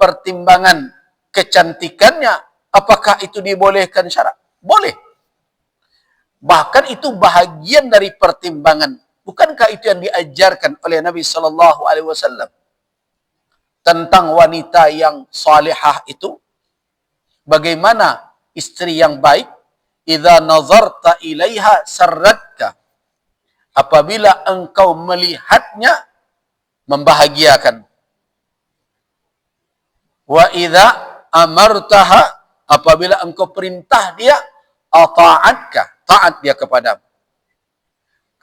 pertimbangan kecantikannya, apakah itu dibolehkan syarak? Boleh. Bahkan itu bahagian dari pertimbangan. Bukankah itu yang diajarkan oleh Nabi sallallahu alaihi wasallam tentang wanita yang salihah itu? Bagaimana istri yang baik? Idza nazarta ilaiha sarratka. Apabila engkau melihatnya, membahagiakan. Wa idza amartaha, apabila engkau perintah dia, ata'atka, taat dia kepadamu.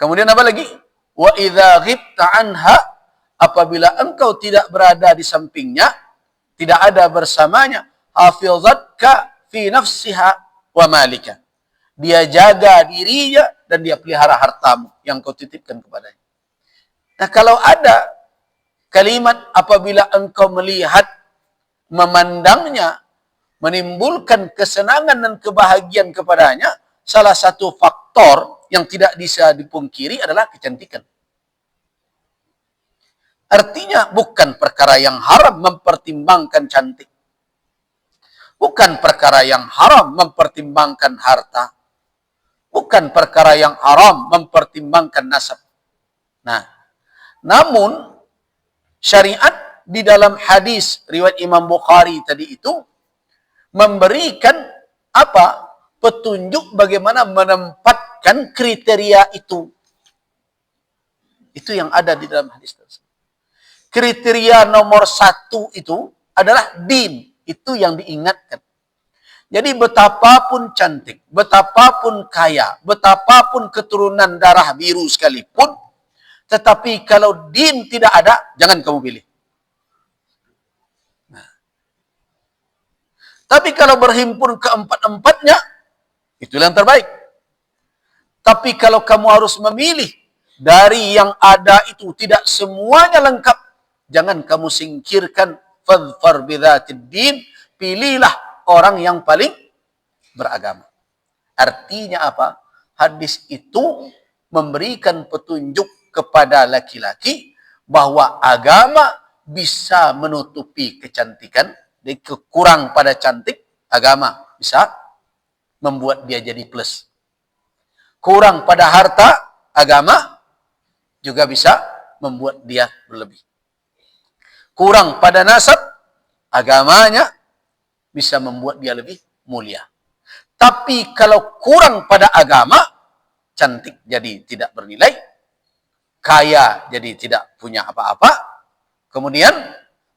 Kemudian apa lagi? Wa idza ghibta anha, apabila engkau tidak berada di sampingnya, tidak ada bersamanya, hafizatka fi nafsiha wa malika. Dia jaga dirinya dan dia pelihara hartamu yang kau titipkan kepadanya. Nah, kalau ada kalimat apabila engkau melihat, memandangnya, menimbulkan kesenangan dan kebahagiaan kepadanya, salah satu faktor yang tidak bisa dipungkiri adalah kecantikan. Artinya bukan perkara yang haram mempertimbangkan cantik. Bukan perkara yang haram mempertimbangkan harta. Bukan perkara yang haram mempertimbangkan nasab. Nah, namun syariat di dalam hadis riwayat Imam Bukhari tadi itu memberikan apa? Petunjuk bagaimana menempatkan kriteria itu. Itu yang ada di dalam hadis tersebut. Kriteria nomor 1 itu adalah din. Itu yang diingatkan. Jadi betapapun cantik, betapapun kaya, betapapun keturunan darah biru sekalipun, tetapi kalau din tidak ada, jangan kamu pilih. Nah. Tapi kalau berhimpun keempat-empatnya, itulah yang terbaik. Tapi kalau kamu harus memilih dari yang ada itu tidak semuanya lengkap, jangan kamu singkirkan. Fadfar bidzatid din, pilihlah orang yang paling beragama. Artinya apa? Hadis itu memberikan petunjuk kepada laki-laki bahwa agama bisa menutupi kecantikan. Jadi kurang pada cantik, agama bisa membuat dia jadi plus. Kurang pada harta, agama juga bisa membuat dia berlebih. Kurang pada nasab, agamanya bisa membuat dia lebih mulia. Tapi kalau kurang pada agama, cantik jadi tidak bernilai, kaya jadi tidak punya apa-apa, kemudian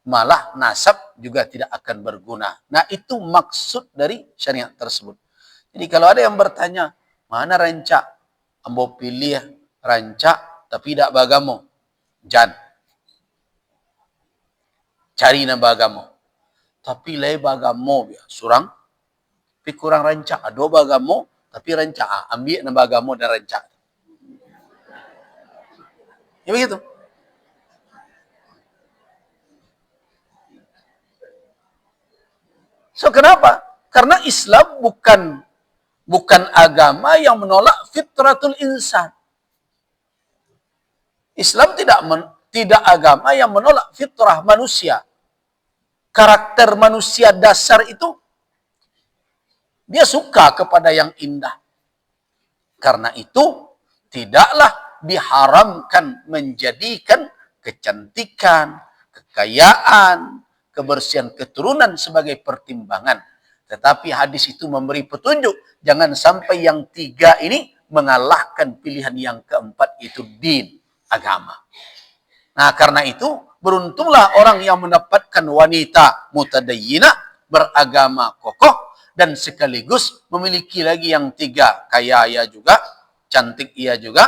malah nasab juga tidak akan berguna. Nah, itu maksud dari syariat tersebut. Jadi kalau ada yang bertanya, mana rancak? Ambo pilih rancak tapi tidak bagamo. Jangan. Cari na bagamo. Tapi lai bagamo ya, surang tapi kurang rancak. Ado bagamo tapi rancak. Ambil na bagamo dan rancak. Ya begitu. So kenapa? Karena Islam bukan agama yang menolak fitratul insan. Islam tidak agama yang menolak fitrah manusia. Karakter manusia dasar itu, dia suka kepada yang indah. Karena itu, tidaklah diharamkan menjadikan kecantikan, kekayaan, kebersihan keturunan sebagai pertimbangan. Tetapi hadis itu memberi petunjuk, jangan sampai yang 3 ini mengalahkan pilihan yang keempat, itu din, agama. Nah, karena itu, beruntunglah orang yang mendapatkan wanita mutadayyinah, beragama kokoh, dan sekaligus memiliki lagi yang 3, kaya ia juga, cantik ia juga,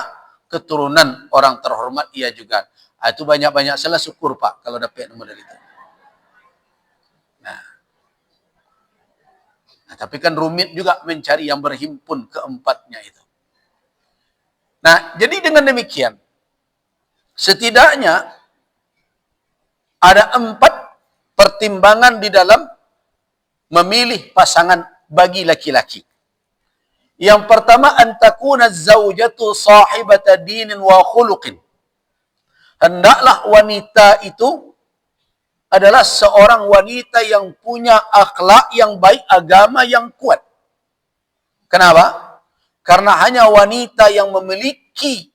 keturunan orang terhormat ia juga. Nah, itu banyak-banyak salah syukur Pak, kalau dapat model itu. Nah, tapi kan rumit juga mencari yang berhimpun keempatnya itu. Nah, jadi dengan demikian, setidaknya ada 4 pertimbangan di dalam memilih pasangan bagi laki-laki. Yang pertama, antakuna zaujatu sahibata dinin wa khuluqin. Hendaklah wanita itu adalah seorang wanita yang punya akhlak yang baik, agama yang kuat. Kenapa? Karena hanya wanita yang memiliki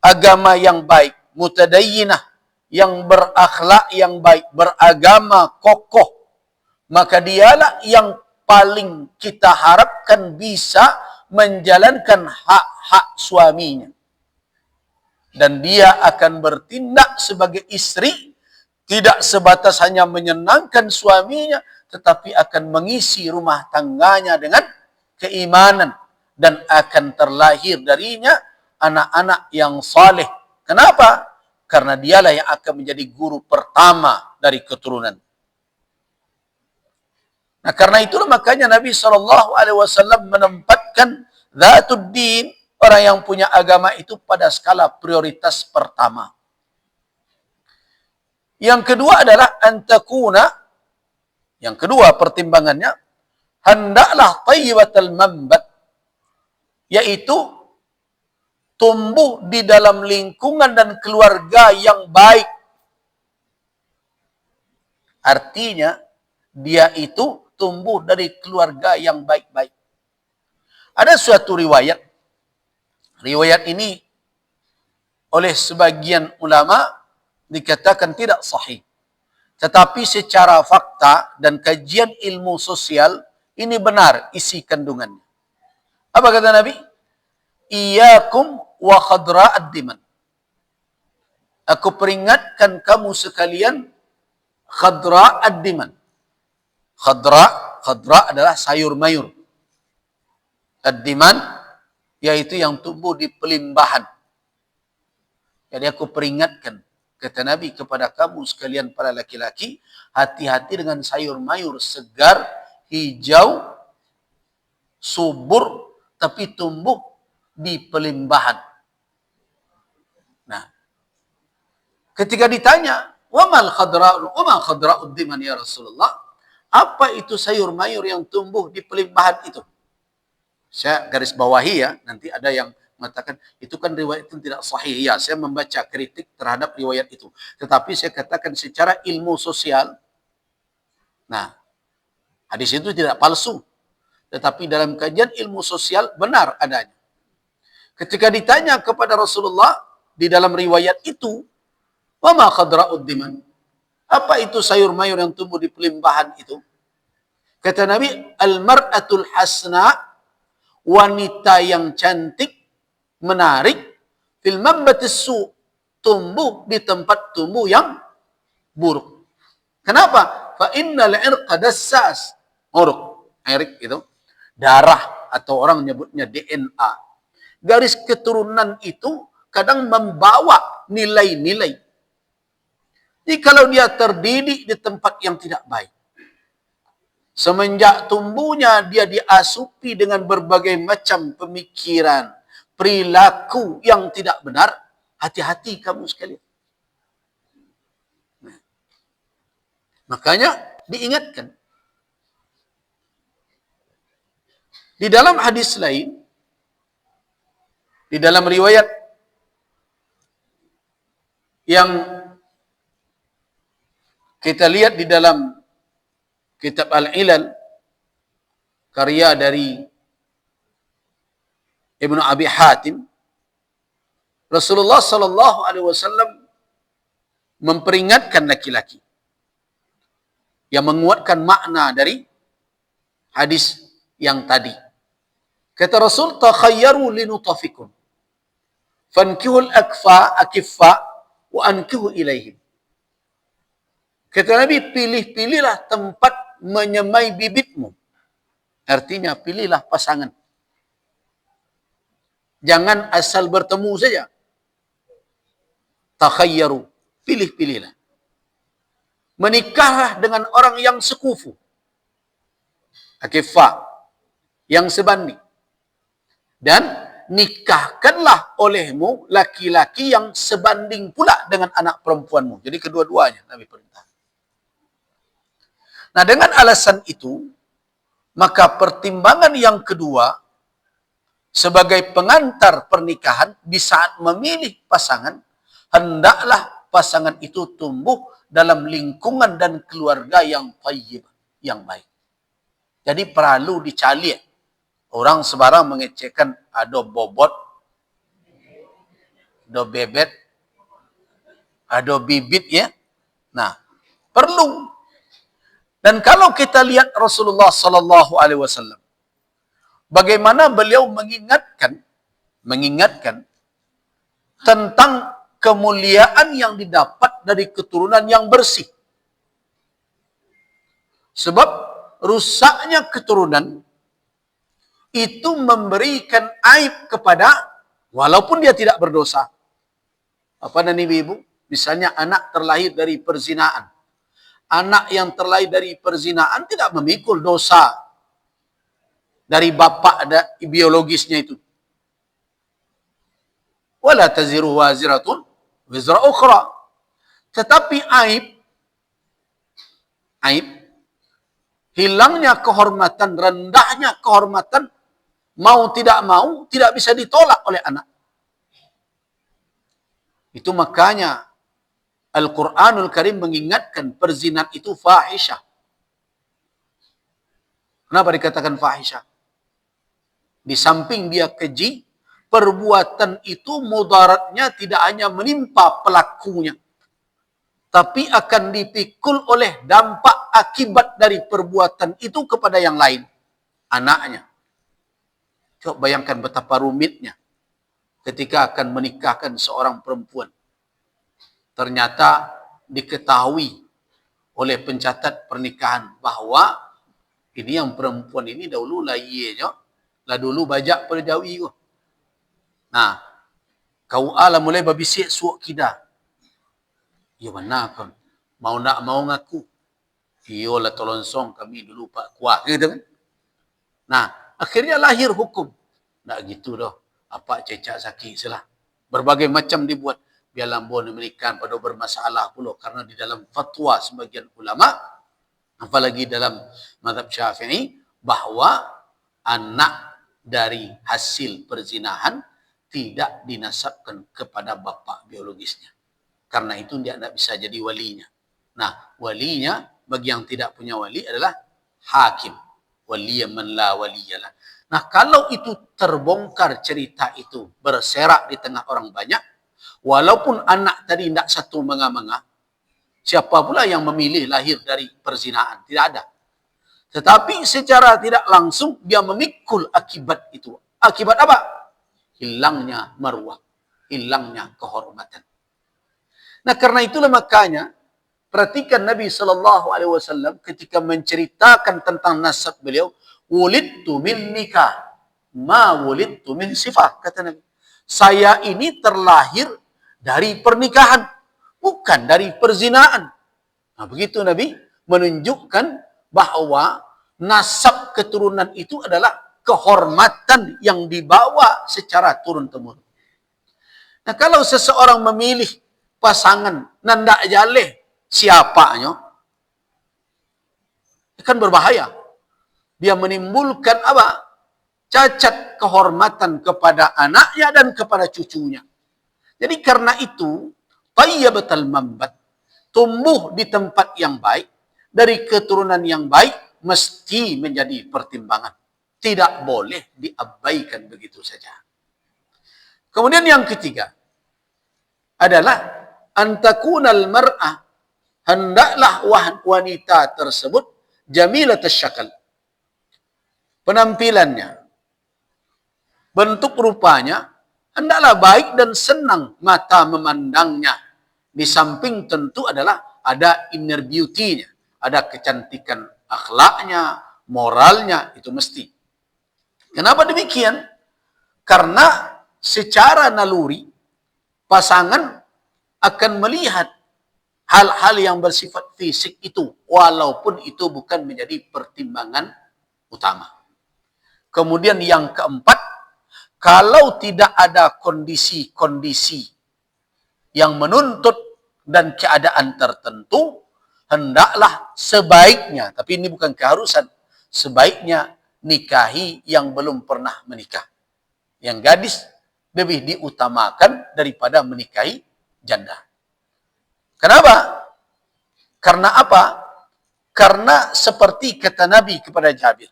agama yang baik, mutadayyinah, yang berakhlak yang baik, beragama kokoh, maka dialah yang paling kita harapkan bisa menjalankan hak-hak suaminya. Dan dia akan bertindak sebagai istri, tidak sebatas hanya menyenangkan suaminya, tetapi akan mengisi rumah tangganya dengan keimanan. Dan akan terlahir darinya anak-anak yang saleh. Kenapa? Karena dialah yang akan menjadi guru pertama dari keturunan. Nah, karena itulah makanya Nabi SAW menempatkan Dhatud Din, orang yang punya agama itu, pada skala prioritas pertama. Yang kedua adalah antakuna, yang kedua pertimbangannya, hendaklah tayyibatul mambat, yaitu tumbuh di dalam lingkungan dan keluarga yang baik. Artinya, dia itu tumbuh dari keluarga yang baik-baik. Ada suatu riwayat. Riwayat ini oleh sebagian ulama dikatakan tidak sahih. Tetapi secara fakta dan kajian ilmu sosial, ini benar isi kandungannya. Apa kata Nabi? Iyakum wa khadra'ad diman. Aku peringatkan kamu sekalian khadra'ad diman. Khadra adalah sayur mayur. Ad-diman, yaitu yang tumbuh di pelimbahan. Jadi aku peringatkan, kata Nabi, kepada kamu sekalian para laki-laki, hati-hati dengan sayur mayur segar, hijau, subur, tapi tumbuh di pelimbahan. Nah, ketika ditanya, wa ma khadra'ud diman ya Rasulullah? Apa itu sayur mayur yang tumbuh di pelimbahan itu? Saya garis bawahi ya, nanti ada yang mengatakan, itu kan riwayat itu tidak sahih. Ya, saya membaca kritik terhadap riwayat itu. Tetapi saya katakan secara ilmu sosial, nah, hadis itu tidak palsu. Tetapi dalam kajian ilmu sosial, benar adanya. Ketika ditanya kepada Rasulullah, di dalam riwayat itu, wa ma khadra'ud diman? Apa itu sayur mayur yang tumbuh di pelimbahan itu? Kata Nabi, al-mar'atul hasna, wanita yang cantik, menarik, fil mambatis su, tumbuh di tempat tumbuh yang buruk. Kenapa? Fa innal irqa dassas. Uruk, irik itu darah, atau orang menyebutnya DNA. Garis keturunan itu kadang membawa nilai-nilai. Jadi kalau dia terdidik di tempat yang tidak baik, semenjak tumbuhnya dia diasupi dengan berbagai macam pemikiran, perilaku yang tidak benar, hati-hati kamu sekalian. Nah, makanya diingatkan. Di dalam hadis lain, di dalam riwayat yang kita lihat di dalam kitab Al-Ilal, karya dari Ibnu Abi Hatim, Rasulullah sallallahu alaihi wasallam memperingatkan laki-laki yang menguatkan makna dari hadis yang tadi. Kata Rasul, takhayyaru linutafikum fankihul akiffa wa ankihu ilaihim. Kata Nabi, pilih-pilihlah tempat menyemai bibitmu. Artinya, pilihlah pasangan. Jangan asal bertemu saja. Takhayyaru, pilih-pilihlah. Menikahlah dengan orang yang sekufu. Akifah, yang sebanding. Dan nikahkanlah olehmu laki-laki yang sebanding pula dengan anak perempuanmu. Jadi kedua-duanya Nabi perintah. Nah, dengan alasan itu, maka pertimbangan yang kedua sebagai pengantar pernikahan di saat memilih pasangan, hendaklah pasangan itu tumbuh dalam lingkungan dan keluarga yang thayyib, yang baik. Jadi perlu dicari. Orang sebarang mengecekkan ada bobot, ada bebet, ada bibit ya. Nah, perlu. Dan kalau kita lihat Rasulullah sallallahu alaihi wasallam, bagaimana beliau mengingatkan tentang kemuliaan yang didapat dari keturunan yang bersih. Sebab rusaknya keturunan itu memberikan aib kepada, walaupun dia tidak berdosa. Apa dan ibu-ibu? Misalnya anak terlahir dari perzinaan. Anak yang terlahir dari perzinaan tidak memikul dosa dari bapa biologisnya itu. Wala taziru waziratun wizra ukhra. Tetapi aib, hilangnya kehormatan, rendahnya kehormatan, mau tidak mau, tidak bisa ditolak oleh anak. Itu makanya Al-Quranul Karim mengingatkan perzinahan itu fahisyah. Kenapa dikatakan fahisyah? Di samping dia keji, perbuatan itu mudaratnya tidak hanya menimpa pelakunya, tapi akan dipikul oleh dampak akibat dari perbuatan itu kepada yang lain, anaknya. Coba bayangkan betapa rumitnya ketika akan menikahkan seorang perempuan. Ternyata diketahui oleh pencatat pernikahan bahwa ini yang perempuan ini dahulu lah dulu bajak pada jawi. Nah, kau ala mulai babisik suak kita. Ya mana kan? Mau nak mau ngaku. Iyalah tolonsong kami dulu Pak Kuah gitu kan. Nah, akhirnya lahir hukum. Tak gitu dah. Apa cecak sakit salah. Berbagai macam dibuat. Biar lambun menikah pada bermasalah pula. Karena di dalam fatwa sebagian ulama, apalagi dalam mazhab Syafi'i, bahwa anak dari hasil perzinahan tidak dinasabkan kepada bapa biologisnya. Karena itu dia tidak bisa jadi walinya. Nah, walinya bagi yang tidak punya wali adalah hakim. Waliyan man la waliyalah. Nah, kalau itu terbongkar cerita itu berserak di tengah orang banyak, walaupun anak tadi tidak satu mengah-mengah, siapa pula yang memilih lahir dari perzinahan? Tidak ada. Tetapi secara tidak langsung dia memikul akibat itu. Akibat apa? Hilangnya marwah, hilangnya kehormatan. Nah, karena itulah makanya perhatikan Nabi SAW ketika menceritakan tentang nasab beliau, wulidtu min nikah, ma wulidtu min sifah, kata Nabi. Saya ini terlahir dari pernikahan, bukan dari perzinahan. Nah, begitu Nabi menunjukkan bahwa nasab keturunan itu adalah kehormatan yang dibawa secara turun-temurun. Nah, kalau seseorang memilih pasangan nandak jaleh siapanya, akan berbahaya. Dia menimbulkan apa? Cacat kehormatan kepada anaknya dan kepada cucunya. Jadi karena itu, tayyibatal mambat, tumbuh di tempat yang baik, dari keturunan yang baik, mesti menjadi pertimbangan. Tidak boleh diabaikan begitu saja. Kemudian yang ketiga adalah antakunal mar'ah, hendaklah wanita tersebut jamilatus syakal. Penampilannya, bentuk rupanya hendaklah baik dan senang mata memandangnya. Di samping tentu adalah ada inner beauty-nya, ada kecantikan akhlaknya, moralnya, itu mesti. Kenapa demikian? Karena secara naluri pasangan akan melihat hal-hal yang bersifat fisik itu, walaupun itu bukan menjadi pertimbangan utama. Kemudian yang keempat, kalau tidak ada kondisi-kondisi yang menuntut dan keadaan tertentu, hendaklah sebaiknya, tapi ini bukan keharusan, sebaiknya nikahi yang belum pernah menikah. Yang gadis lebih diutamakan daripada menikahi janda. Kenapa? Karena apa? Karena seperti kata Nabi kepada Jabir.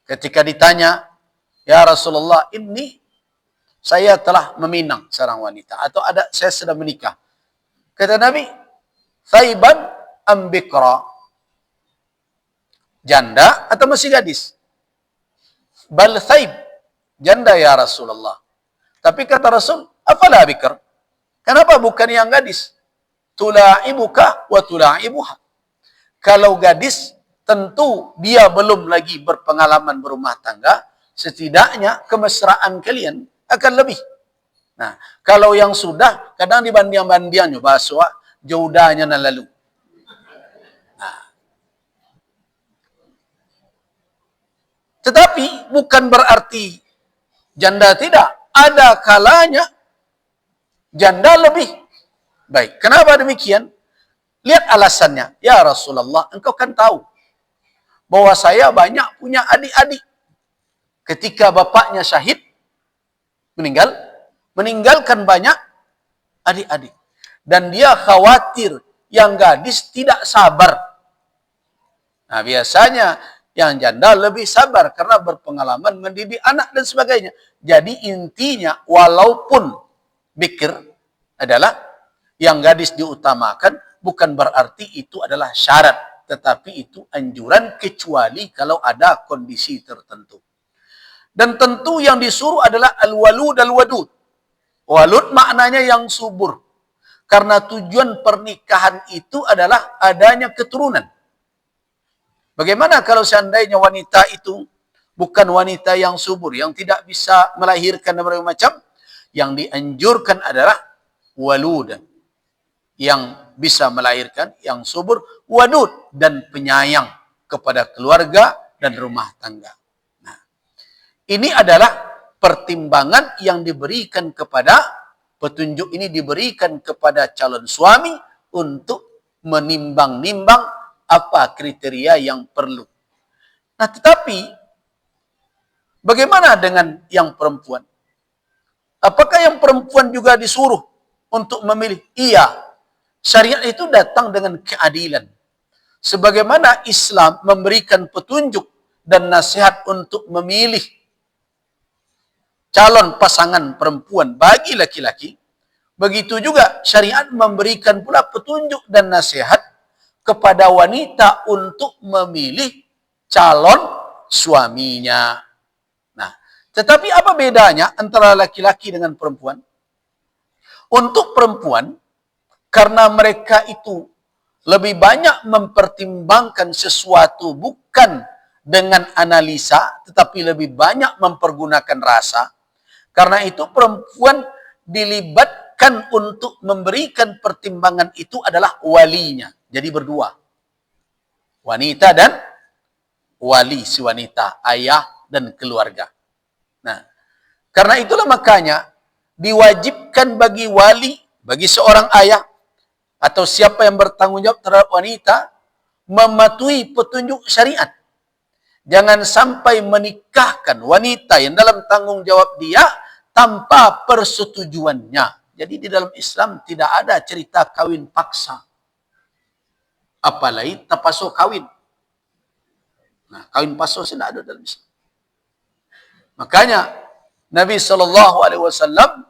Ketika ditanya, ya Rasulullah, ini saya telah meminang seorang wanita. Atau saya sedang menikah. Kata Nabi, Thaiban ambikra. Janda atau masih gadis? Bal thaib. Janda ya Rasulullah. Tapi kata Rasul, apalah bikr? Kenapa bukan yang gadis? Tula'ibuka wa tula'ibuha. Kalau gadis, tentu dia belum lagi berpengalaman berumah tangga, setidaknya kemesraan kalian akan lebih. Nah, kalau yang sudah, kadang dibanding-bandingnya, bahasa jodanya na lalu. Nah. Tetapi bukan berarti janda tidak. Ada kalanya janda lebih baik. Kenapa demikian? Lihat alasannya. Ya Rasulullah, engkau kan tahu bahwa saya banyak punya adik-adik. Ketika bapaknya syahid, meninggalkan banyak adik-adik. Dan dia khawatir yang gadis tidak sabar. Nah, biasanya yang janda lebih sabar karena berpengalaman mendidik anak dan sebagainya. Jadi intinya, walaupun bikir adalah yang gadis diutamakan, bukan berarti itu adalah syarat, tetapi itu anjuran kecuali kalau ada kondisi tertentu. Dan tentu yang disuruh adalah al-walud al-wadud. Walud maknanya yang subur. Karena tujuan pernikahan itu adalah adanya keturunan. Bagaimana kalau seandainya wanita itu bukan wanita yang subur, yang tidak bisa melahirkan dan berbagai macam? Yang dianjurkan adalah walud, yang bisa melahirkan, yang subur, wadud, dan penyayang kepada keluarga dan rumah tangga. Nah, ini adalah pertimbangan yang diberikan kepada, petunjuk ini diberikan kepada calon suami untuk menimbang-nimbang apa kriteria yang perlu. Nah, tetapi bagaimana dengan yang perempuan? Apakah yang perempuan juga disuruh untuk memilih? Iya. Syariat itu datang dengan keadilan. Sebagaimana Islam memberikan petunjuk dan nasihat untuk memilih calon pasangan perempuan bagi laki-laki, begitu juga syariat memberikan pula petunjuk dan nasihat kepada wanita untuk memilih calon suaminya. Nah, tetapi apa bedanya antara laki-laki dengan perempuan? Untuk perempuan, karena mereka itu lebih banyak mempertimbangkan sesuatu bukan dengan analisa, tetapi lebih banyak mempergunakan rasa. Karena itu perempuan dilibatkan untuk memberikan pertimbangan itu adalah walinya. Jadi berdua. Wanita dan wali si wanita, ayah dan keluarga. Nah, karena itulah makanya diwajibkan bagi wali, bagi seorang ayah, atau siapa yang bertanggung jawab terhadap wanita, mematuhi petunjuk syariat. Jangan sampai menikahkan wanita yang dalam tanggung jawab dia tanpa persetujuannya. Jadi di dalam Islam tidak ada cerita kawin paksa. Apalagi tapaso kawin. Nah, kawin paksa tidak ada dalam Islam. Makanya Nabi SAW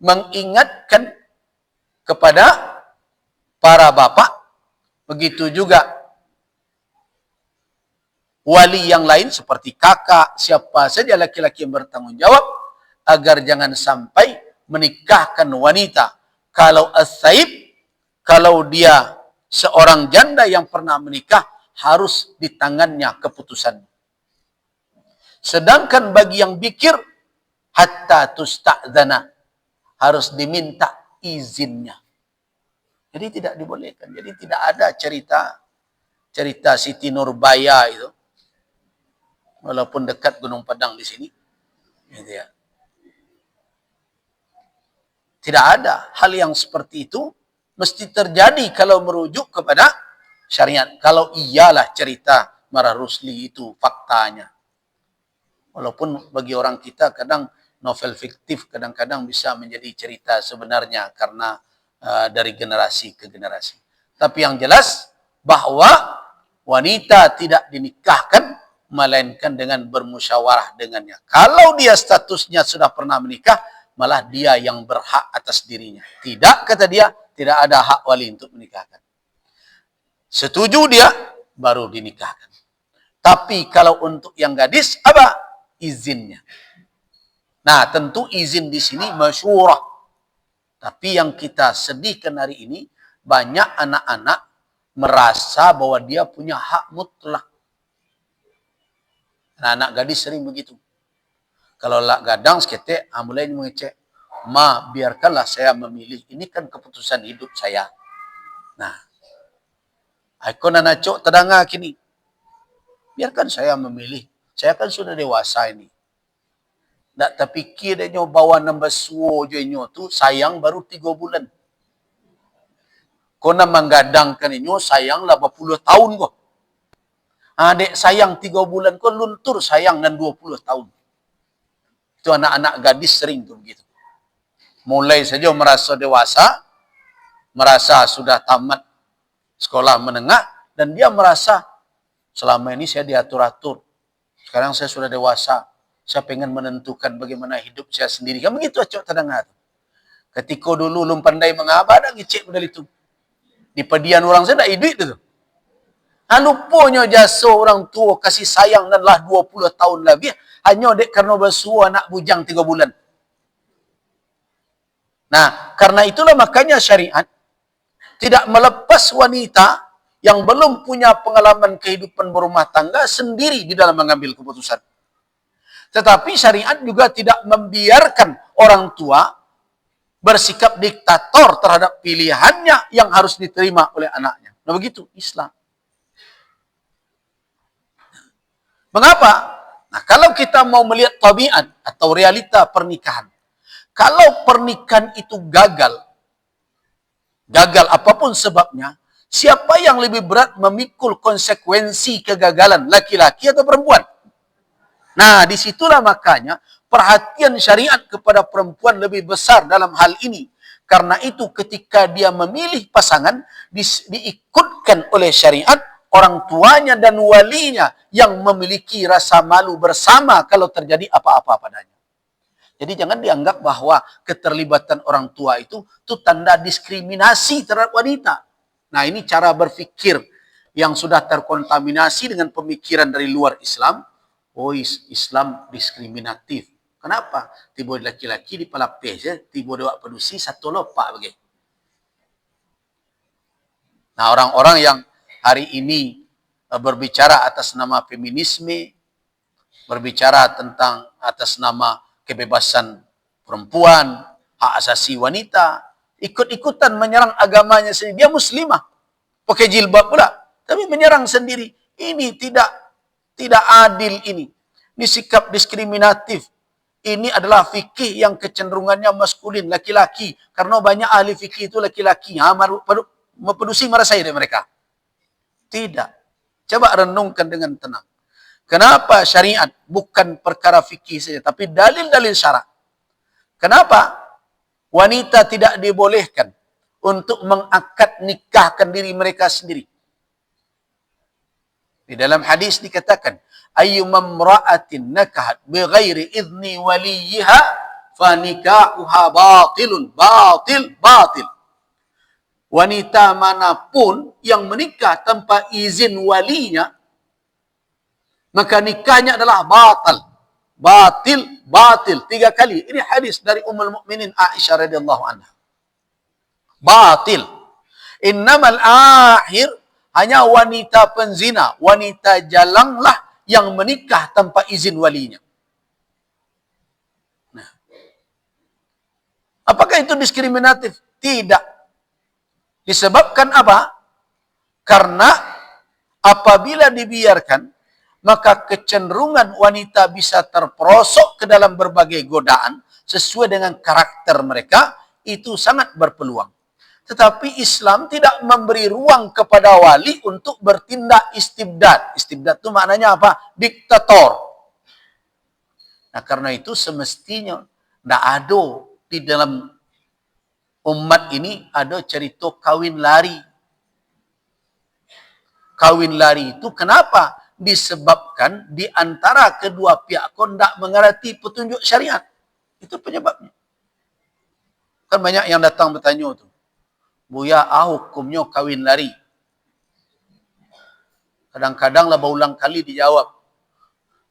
mengingatkan kepada para bapak, begitu juga wali yang lain seperti kakak, siapa saja laki-laki yang bertanggung jawab, agar jangan sampai menikahkan wanita. Kalau as-saib, kalau dia seorang janda yang pernah menikah, harus di tangannya keputusan. Sedangkan bagi yang bikir, hatta tusta'zana, harus diminta izinnya. Jadi tidak dibolehkan. Jadi tidak ada cerita Siti Nurbaya itu, walaupun dekat Gunung Padang di sini, gitu ya. Tidak ada hal yang seperti itu mesti terjadi kalau merujuk kepada syariat. Kalau iyalah cerita Marah Rusli itu faktanya. Walaupun bagi orang kita kadang novel fiktif kadang-kadang bisa menjadi cerita sebenarnya karena dari generasi ke generasi. Tapi yang jelas bahwa wanita tidak dinikahkan melainkan dengan bermusyawarah dengannya. Kalau dia statusnya sudah pernah menikah, malah dia yang berhak atas dirinya. Tidak, kata dia, tidak ada hak wali untuk menikahkan. Setuju dia, baru dinikahkan. Tapi kalau untuk yang gadis, apa? Izinnya. Nah, tentu izin di sini masyurah. Tapi yang kita sedihkan hari ini, banyak anak-anak merasa bahwa dia punya hak mutlak. Anak-anak gadis sering begitu. Kalau lak gadang seketik, mulai mengecek, ma, biarkanlah saya memilih. Ini kan keputusan hidup saya. Nah, aku nak cok terdanga kini. Biarkan saya memilih. Saya kan sudah dewasa ini. Tak terfikir dia nyo bawa nombor suo je nyo tu sayang baru 3 bulan. Kau nak menggadangkan nyo sayang 80 tahun kau. Adik sayang 3 bulan kau luntur sayang dan 20 tahun. Itu anak-anak gadis sering tu begitu. Mulai saja merasa dewasa, merasa sudah tamat sekolah menengah dan dia merasa selama ini saya diatur-atur. Sekarang saya sudah dewasa. Saya pengen menentukan bagaimana hidup saya sendiri. Kan begitu acok terdengar. Ketika dulu belum pandai mengapa, ada ngecek model itu. Di pedian orang saya tak hidup itu. Lupanya jasa orang tua kasih sayang dan lah 20 tahun lebih. Hanya dek karena bersuah anak bujang 3 bulan. Nah, karena itulah makanya syariat tidak melepas wanita yang belum punya pengalaman kehidupan berumah tangga sendiri di dalam mengambil keputusan. Tetapi syariat juga tidak membiarkan orang tua bersikap diktator terhadap pilihannya yang harus diterima oleh anaknya. Nah begitu Islam. Mengapa? Nah kalau kita mau melihat tabiat atau realita pernikahan. Kalau pernikahan itu gagal apapun sebabnya, siapa yang lebih berat memikul konsekuensi kegagalan, laki-laki atau perempuan? Nah, disitulah makanya perhatian syariat kepada perempuan lebih besar dalam hal ini. Karena itu ketika dia memilih pasangan, diikutkan oleh syariat, orang tuanya dan walinya yang memiliki rasa malu bersama kalau terjadi apa-apa padanya. Jadi jangan dianggap bahwa keterlibatan orang tua itu tanda diskriminasi terhadap wanita. Nah, ini cara berpikir yang sudah terkontaminasi dengan pemikiran dari luar Islam. Oh, Islam diskriminatif. Kenapa? Tiba laki-laki di palapis, tiba dua pedusi, satu lopak bagi. Nah, orang-orang yang hari ini berbicara atas nama feminisme, berbicara tentang atas nama kebebasan perempuan, hak asasi wanita, ikut-ikutan menyerang agamanya sendiri. Dia muslimah, pakai jilbab pula, tapi menyerang sendiri. Ini tidak adil ini. Ini sikap diskriminatif. Ini adalah fikih yang kecenderungannya maskulin, laki-laki. Karena banyak ahli fikih itu laki-laki. Mempedusi merasa dari mereka. Tidak. Coba renungkan dengan tenang. Kenapa syariat bukan perkara fikih saja, tapi dalil-dalil syarak. Kenapa wanita tidak dibolehkan untuk mengakad nikahkan diri mereka sendiri? Di dalam hadis dikatakan, ayyumam ra'atin nakahat bighairi idzni waliyiha fa nikahuha batilun, batil. Wanita manapun yang menikah tanpa izin walinya, maka nikahnya adalah batil. 3 kali. Ini hadis dari Ummul Mukminin Aisyah radhiyallahu anha. Batil. Innamal akhir, hanya wanita penzina, wanita jalanglah yang menikah tanpa izin walinya. Nah, apakah itu diskriminatif? Tidak. Disebabkan apa? Karena apabila dibiarkan, maka kecenderungan wanita bisa terperosok ke dalam berbagai godaan sesuai dengan karakter mereka, itu sangat berpeluang. Tetapi Islam tidak memberi ruang kepada wali untuk bertindak istibdad. Istibdad itu maknanya apa? Diktator. Nah, karena itu semestinya tidak ada di dalam umat ini ada cerita kawin lari. Kawin lari itu kenapa? Disebabkan di antara kedua pihak tidak mengerti petunjuk syariat. Itu penyebabnya. Kan banyak yang datang bertanya tu, Buya, hukumnya kawin lari? Kadang-kadang lah berulang kali dijawab.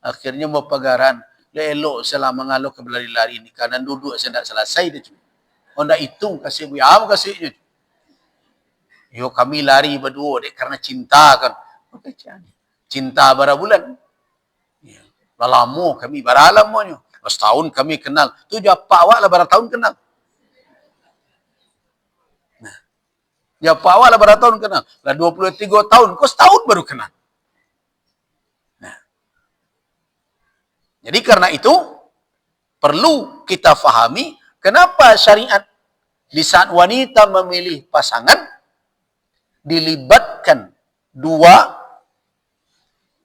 Akhirnya mau pagaran. Elok selama mengalu ke berlari-lari ini. Karena duduk saya tidak selesai dia cuma. Oh, tidak hitung kasih Buya. Apa kasihnya? Yo kami lari berdua dek karena cinta kan. Cinta berapa bulan? Ya. Lama kami beralamnya. Setahun kami kenal. Tu japa awak lah berapa tahun kenal. Nah, japa awak lah berapa tahun kenal. Lah 23 tahun. Kau setahun baru kenal. Nah. Jadi karena itu perlu kita fahami kenapa syariat di saat wanita memilih pasangan dilibatkan dua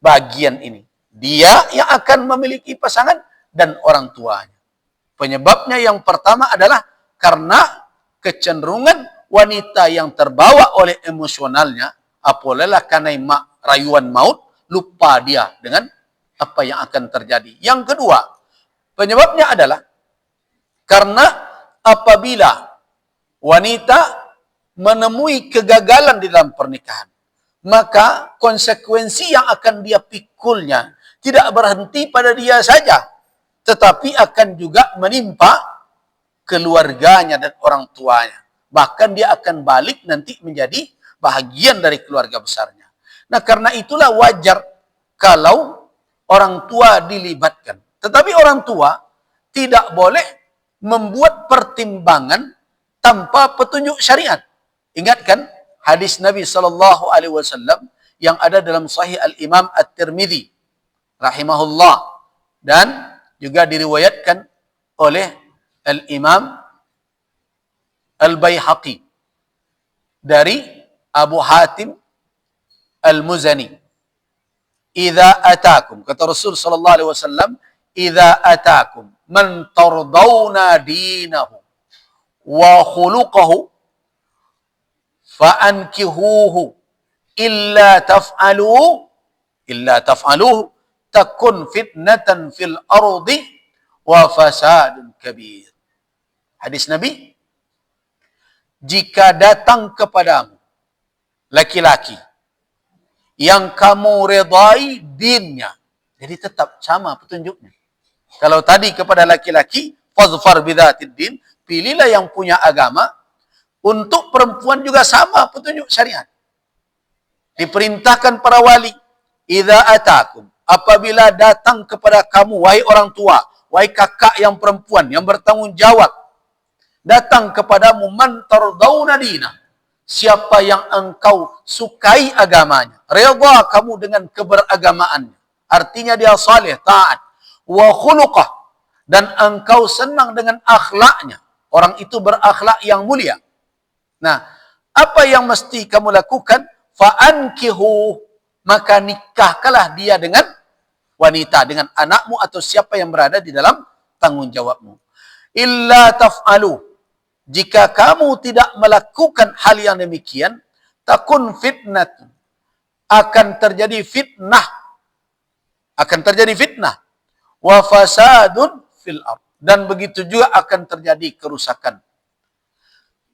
bagian ini. Dia yang akan memiliki pasangan dan orang tuanya. Penyebabnya yang pertama adalah karena kecenderungan wanita yang terbawa oleh emosionalnya, apabila karena rayuan maut, lupa dia dengan apa yang akan terjadi. Yang kedua, penyebabnya adalah karena apabila wanita menemui kegagalan di dalam pernikahan, maka konsekuensi yang akan dia pikulnya tidak berhenti pada dia saja, tetapi akan juga menimpa keluarganya dan orang tuanya. Bahkan dia akan balik nanti menjadi bahagian dari keluarga besarnya. Nah, karena itulah wajar kalau orang tua dilibatkan. Tetapi orang tua tidak boleh membuat pertimbangan tanpa petunjuk syariat. Ingatkan hadis Nabi SAW yang ada dalam Sahih Al-Imam At-Tirmidzi rahimahullah dan juga diriwayatkan oleh Al-Imam Al-Baihaqi dari Abu Hatim Al-Muzani. Idza atakum, kata Rasul sallallahu alaihi wasallam, idza atakum man tardawna dinahu wa khuluquhu fa'ankihuhu illa taf'aluhu takun fitnatan fil ardi wa fasadun kabir. Hadis Nabi, jika datang kepadamu laki-laki yang kamu redai dinnya, jadi tetap sama petunjuknya. Kalau tadi kepada laki-laki, fazfar bidzatid din, pilihlah yang punya agama. Untuk perempuan juga sama petunjuk syariat. Diperintahkan para wali, idza atakum, apabila datang kepada kamu, wahai orang tua, wahai kakak yang perempuan yang bertanggung jawab, datang kepadamu man tardawna dinah, siapa yang engkau sukai agamanya, redha kamu dengan keberagamaannya, artinya dia saleh, taat, wa khuluqah, dan engkau senang dengan akhlaknya, orang itu berakhlak yang mulia. Nah, apa yang mesti kamu lakukan? Fa'ankihu, maka nikahkanlah dia dengan wanita, dengan anakmu atau siapa yang berada di dalam tanggung jawabmu. Illa taf'alu, jika kamu tidak melakukan hal yang demikian, takun fitnah, akan terjadi fitnah, wa fasadun fil ardh, dan begitu juga akan terjadi kerusakan.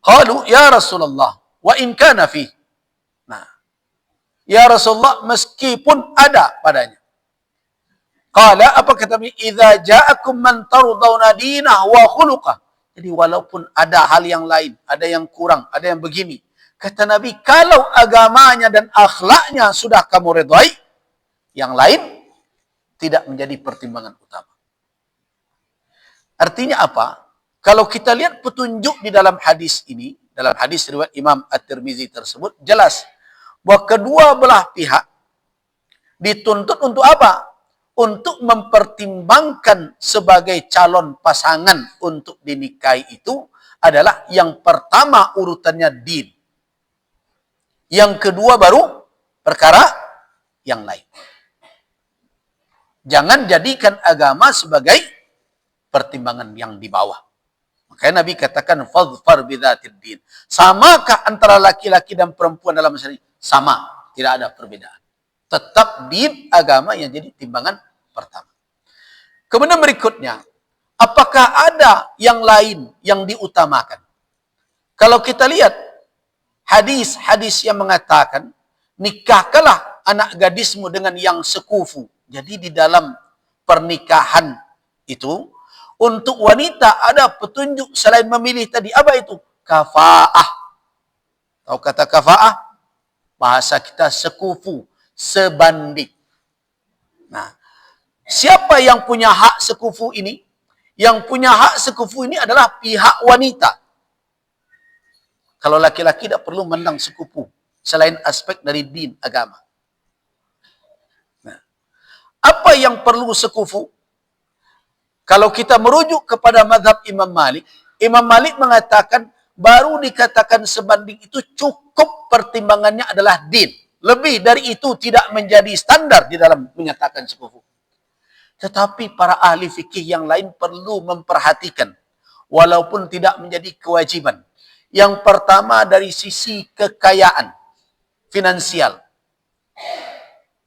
Qalu ya Rasulullah wa in kana fi. Nah, ya Rasulullah, meskipun ada padanya. Qala, apa kata Nabi? Idza ja'akum man tardawna dinah wa khuluqah. Jadi walaupun ada hal yang lain, ada yang kurang, ada yang begini. Kata Nabi, kalau agamanya dan akhlaknya sudah kamu redai, yang lain tidak menjadi pertimbangan utama. Artinya apa? Kalau kita lihat petunjuk di dalam hadis ini, dalam hadis riwayat Imam At-Tirmidzi tersebut, jelas bahwa kedua belah pihak dituntut untuk apa? Untuk mempertimbangkan sebagai calon pasangan untuk dinikahi itu adalah yang pertama urutannya din. Yang kedua baru perkara yang lain. Jangan jadikan agama sebagai pertimbangan yang di bawah. Makanya Nabi katakan, fadhfar bidzatid din. Samakah antara laki-laki dan perempuan dalam masalah ini? Sama. Tidak ada perbedaan. Tetap din, agama yang jadi timbangan pertama. Kemudian berikutnya, apakah ada yang lain yang diutamakan? Kalau kita lihat hadis-hadis yang mengatakan, nikahkanlah anak gadismu dengan yang sekufu. Jadi di dalam pernikahan itu, untuk wanita ada petunjuk selain memilih tadi. Apa itu? Kafa'ah. Tahu kata kafa'ah? Bahasa kita sekufu, sebanding. Nah, siapa yang punya hak sekufu ini? Yang punya hak sekufu ini adalah pihak wanita. Kalau laki-laki tidak perlu menang sekufu, selain aspek dari din, agama. Nah, apa yang perlu sekufu? Kalau kita merujuk kepada mazhab Imam Malik mengatakan, baru dikatakan sebanding itu cukup pertimbangannya adalah din. Lebih dari itu tidak menjadi standar di dalam menyatakan sekufu. Tetapi para ahli fikih yang lain perlu memperhatikan, walaupun tidak menjadi kewajiban. Yang pertama dari sisi kekayaan, finansial.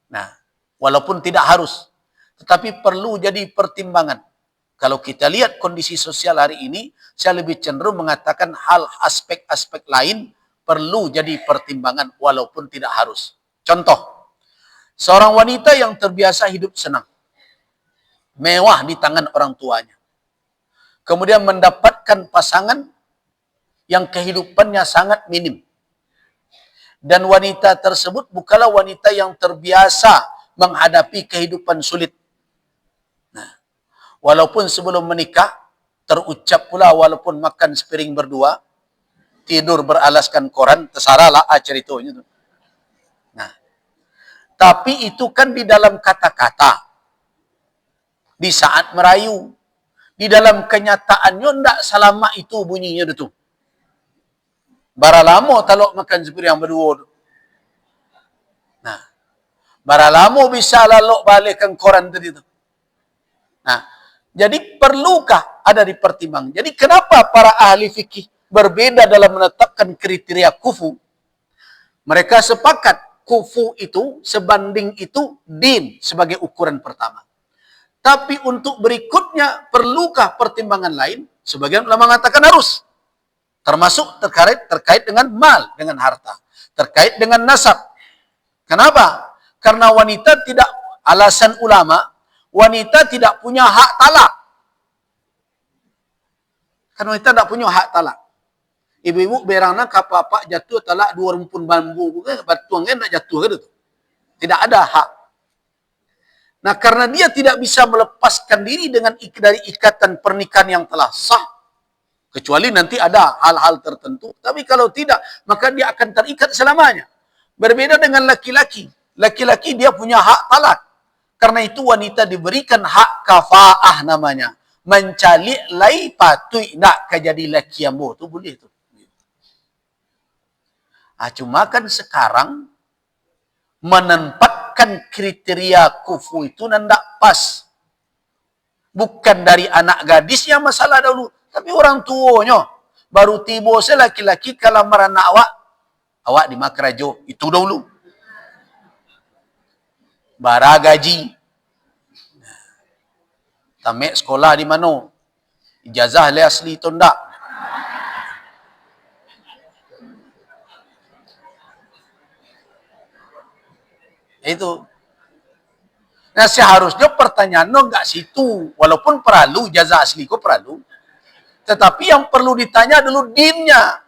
Nah, walaupun tidak harus, tetapi perlu jadi pertimbangan. Kalau kita lihat kondisi sosial hari ini, saya lebih cenderung mengatakan hal aspek-aspek lain perlu jadi pertimbangan walaupun tidak harus. Contoh, seorang wanita yang terbiasa hidup senang, mewah di tangan orang tuanya, kemudian mendapatkan pasangan yang kehidupannya sangat minim. Dan wanita tersebut bukanlah wanita yang terbiasa menghadapi kehidupan sulit. Walaupun sebelum menikah, terucap pula walaupun makan sepiring berdua, tidur beralaskan koran, terserahlah ceritanya. Nah, tapi itu kan di dalam kata-kata, di saat merayu, di dalam kenyataannya tidak selama itu bunyinya itu. Bara lama talok makan sepiring berdua. Nah, bara lama bisa lalok balikkan koran tadi itu. Nah, jadi perlukah ada dipertimbang? Jadi kenapa para ahli fikih berbeda dalam menetapkan kriteria kufu? Mereka sepakat kufu itu, sebanding itu din sebagai ukuran pertama. Tapi untuk berikutnya perlukah pertimbangan lain? Sebagian ulama mengatakan harus. Termasuk terkait dengan mal, dengan harta. Terkait dengan nasab. Kenapa? Karena wanita tidak, alasan ulama, wanita tidak punya hak talak. Karena wanita tidak punya hak talak. Ibu-ibu berangna kapak jatuh talak dua rumpun bambu, batuang kan tak jatuh ke itu. Tidak ada hak. Nah, karena dia tidak bisa melepaskan diri dari ikatan pernikahan yang telah sah, kecuali nanti ada hal-hal tertentu. Tapi kalau tidak, maka dia akan terikat selamanya. Berbeda dengan laki-laki. Laki-laki dia punya hak talak. Karena itu wanita diberikan hak kafa'ah namanya. Mencalik lai patui nak kejadi laki yang itu boleh tu. Cuma kan sekarang menempatkan kriteria kufu itu tidak pas. Bukan dari anak gadis yang masalah dahulu, tapi orang tuanya. Baru tiba laki-laki kalau merana awak di makrajo itu dahulu. Bara gaji. Tamek sekolah di mana? Ijazah le asli tu ndak. Itu. Nah, seharusnya pertanyaan enggak situ. Walaupun perlu, ijazah asli kok perlu. Tetapi yang perlu ditanya dulu dinnya.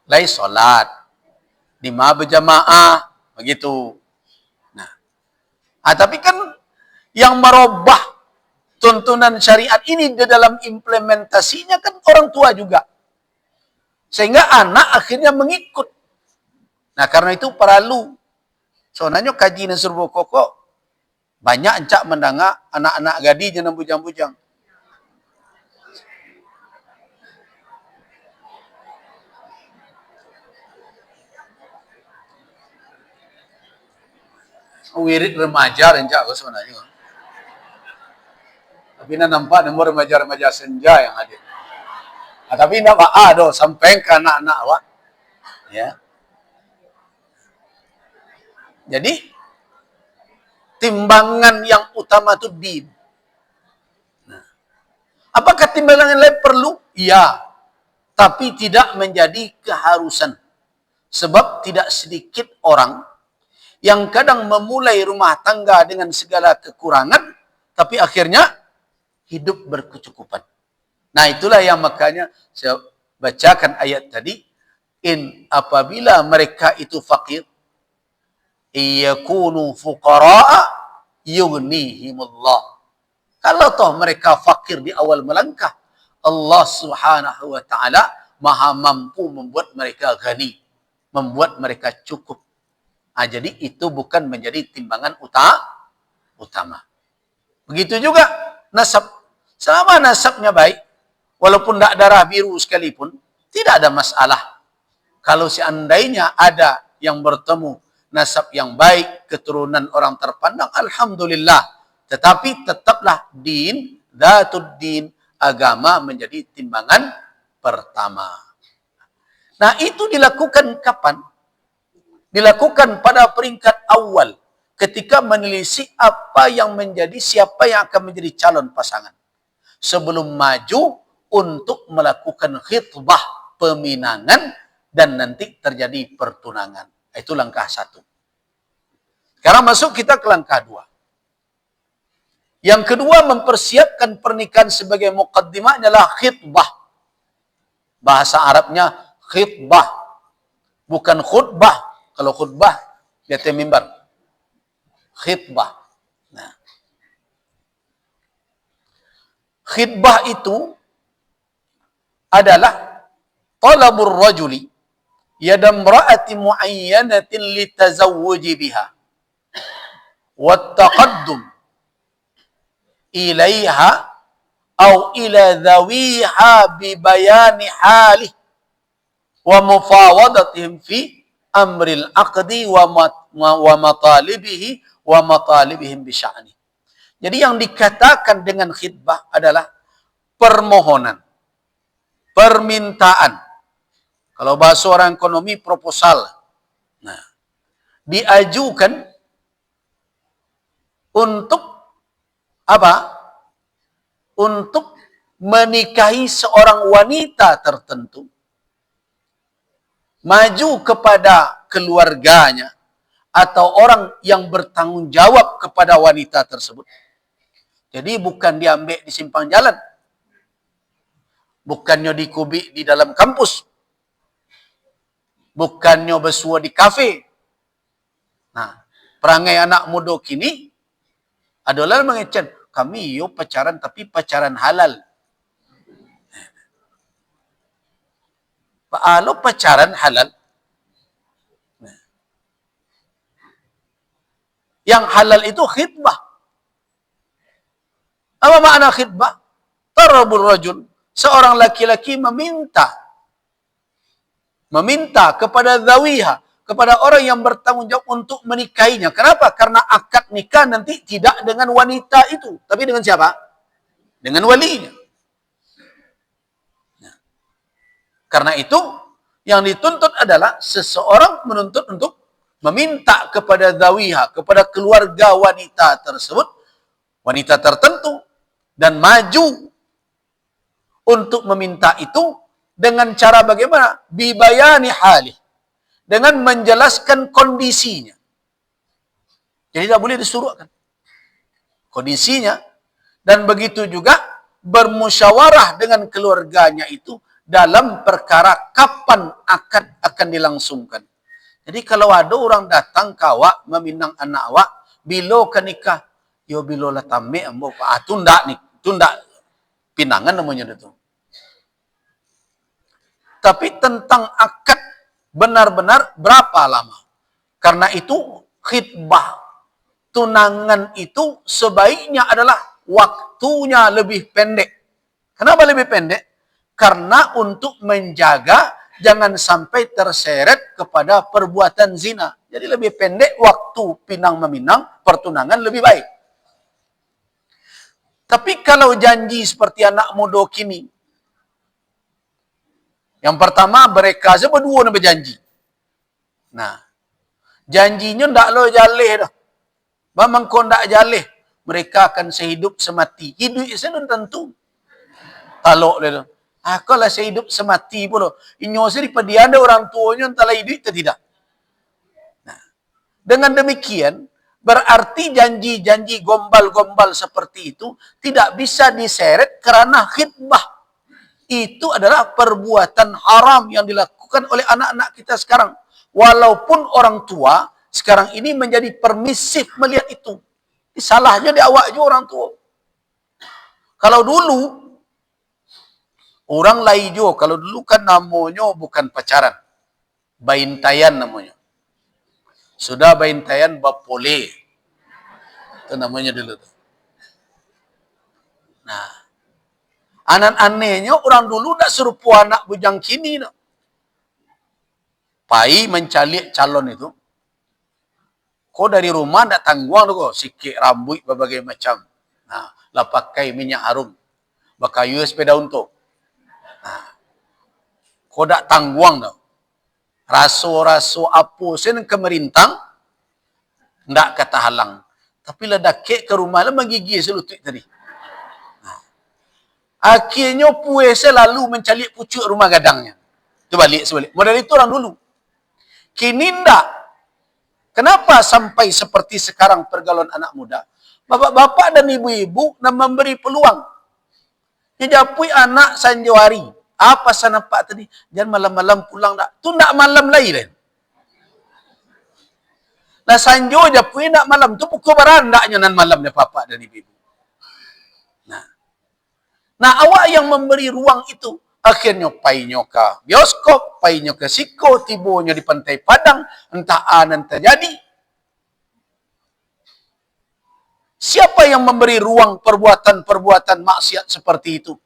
Lai solat. Di ma berjamaah. Begitu. Nah. Tapi kan yang merubah tuntunan syariat ini di dalam implementasinya kan orang tua juga. Sehingga anak akhirnya mengikut. Nah, karena itu perlu. Soalnya kaji Nasrul Kokok banyak encak mendengar anak-anak gadi jangan bujang-bujang. Wirid remaja encak aku sebenarnya. Tapi nampak nomor remaja-remaja senja yang hadir. Tapi tidak doh sampai ke anak-anak awak. Ya. Jadi timbangan yang utama itu din. Nah, apakah timbangan lain perlu? Ya, tapi tidak menjadi keharusan. Sebab tidak sedikit orang yang kadang memulai rumah tangga dengan segala kekurangan, tapi akhirnya hidup berkecukupan. Nah, itulah yang makanya saya bacakan ayat tadi, apabila mereka itu fakir, iyakunu fuqara'a yughnihimullah. Kalau toh mereka fakir di awal melangkah, Allah Subhanahu wa taala Maha mampu membuat mereka ghani, membuat mereka cukup. Jadi itu bukan menjadi timbangan utama. Begitu juga nasab. Selama nasabnya baik, walaupun tidak darah biru sekalipun, tidak ada masalah. Kalau seandainya ada yang bertemu nasab yang baik, keturunan orang terpandang, alhamdulillah. Tetapi tetaplah din, dhatud din, agama menjadi timbangan pertama. Nah, itu dilakukan kapan? Dilakukan pada peringkat awal ketika menelisik apa yang menjadi, siapa yang akan menjadi calon pasangan. Sebelum maju untuk melakukan khitbah peminangan dan nanti terjadi pertunangan. Itu langkah satu. Sekarang masuk kita ke langkah dua. Yang kedua, mempersiapkan pernikahan sebagai muqaddimah adalah khitbah. Bahasa Arabnya khitbah, bukan khutbah. Kalau khutbah, di atas mimbar. Khitbah. Nah. Khitbah itu adalah talabur rajuli yada imra'ati muayyanatin litazawwuji biha wa taqaddum ilaiha au ila dhawiha bi bayani halih wa mufawadatihim fi amril aqdi wa matalibihi wa matalibihim bi sya'ni. Jadi yang dikatakan dengan khitbah adalah permohonan, permintaan. Kalau bahasa orang ekonomi, proposal. Nah, diajukan untuk apa? Untuk menikahi seorang wanita tertentu, maju kepada keluarganya atau orang yang bertanggung jawab kepada wanita tersebut. Jadi bukan diambil di simpang jalan, bukannya dikubik di dalam kampus, bukannya bersua di kafe. Nah, perangai anak muda kini adalah mengecen, kami yo pacaran tapi pacaran halal. Kalau pacaran halal, yang halal itu khitbah. Apa makna khitbah? Tarabul rajul, seorang laki-laki meminta kepada zawiha, kepada orang yang bertanggung jawab untuk menikahinya. Kenapa? Karena akad nikah nanti tidak dengan wanita itu, tapi dengan siapa? Dengan walinya. Nah, karena itu yang dituntut adalah seseorang menuntut untuk meminta kepada zawiha, kepada keluarga wanita tersebut, wanita tertentu, dan maju untuk meminta itu dengan cara bagaimana? Bibayani halih, dengan menjelaskan kondisinya. Jadi tidak boleh disuruhkan kondisinya, dan begitu juga bermusyawarah dengan keluarganya itu dalam perkara kapan akad akan dilangsungkan. Jadi kalau ada orang datang ke awak meminang anak awak, bilo ke nikah, yo bilo lah tamik ambo, tunda nih, tunda pinangan namanya itu. Tapi tentang akad benar-benar berapa lama? Karena itu khitbah tunangan itu sebaiknya adalah waktunya lebih pendek. Kenapa lebih pendek? Karena untuk menjaga jangan sampai terseret kepada perbuatan zina. Jadi lebih pendek waktu pinang meminang, pertunangan lebih baik. Tapi kalau janji seperti anak muda kini, Yang pertama, mereka berdua nak berjanji. Nah, janjinya ndak lo jaleh dah. Memang kau ndak jaleh, mereka akan sehidup semati. Hidup itu belum tentu. Talok dia tu. Kalau sehidup semati pun, inyo sendiri pada ada orang tuanya entahlah hidup atau tidak. Nah, dengan demikian, berarti janji-janji gombal-gombal seperti itu tidak bisa diseret kerana khidbah. Itu adalah perbuatan haram yang dilakukan oleh anak-anak kita sekarang. Walaupun orang tua sekarang ini menjadi permisif melihat itu. Salahnya di awak juga orang tua. Kalau dulu, orang lain juga, kalau dulu kan namanya bukan pacaran. Baintayan namanya. Sudah baintayan bapole. Itu namanya dulu. Nah, anak-anehnya orang dulu nak serupa anak bujang kini. No. Pai mencalik calon itu. Kau dari rumah nak tangguang tu kau. Sikit rambut berbagai macam. Nah, lah pakai minyak harum. Bakayu sepeda untuk. Nah, kau tak tangguang tu. Raso-raso apa sen kemerintang. Ndak kata halang. Tapi lah dakik ke rumah lah menggigil selutut tadi. Akhirnya puas selalu mencalik pucuk rumah gadangnya. Itu balik sebalik. Modal itu orang dulu. Kini ndak. Kenapa sampai seperti sekarang pergaulan anak muda? Bapak-bapak dan ibu-ibu nak memberi peluang. Nyejapui anak sanjo hari. Apa sana pak tadi? Jangan malam-malam pulang tak. Tu ndak malam lain. Nah sanjo japui ndak malam. Tu pukul barandaknya nan malam dia bapak dan ibu-ibu. Nah, awak yang memberi ruang itu, akhirnya painya ke bioskop, painya ke siko, tibonya di pantai Padang, entah anan terjadi. Siapa yang memberi ruang perbuatan-perbuatan maksiat seperti itu?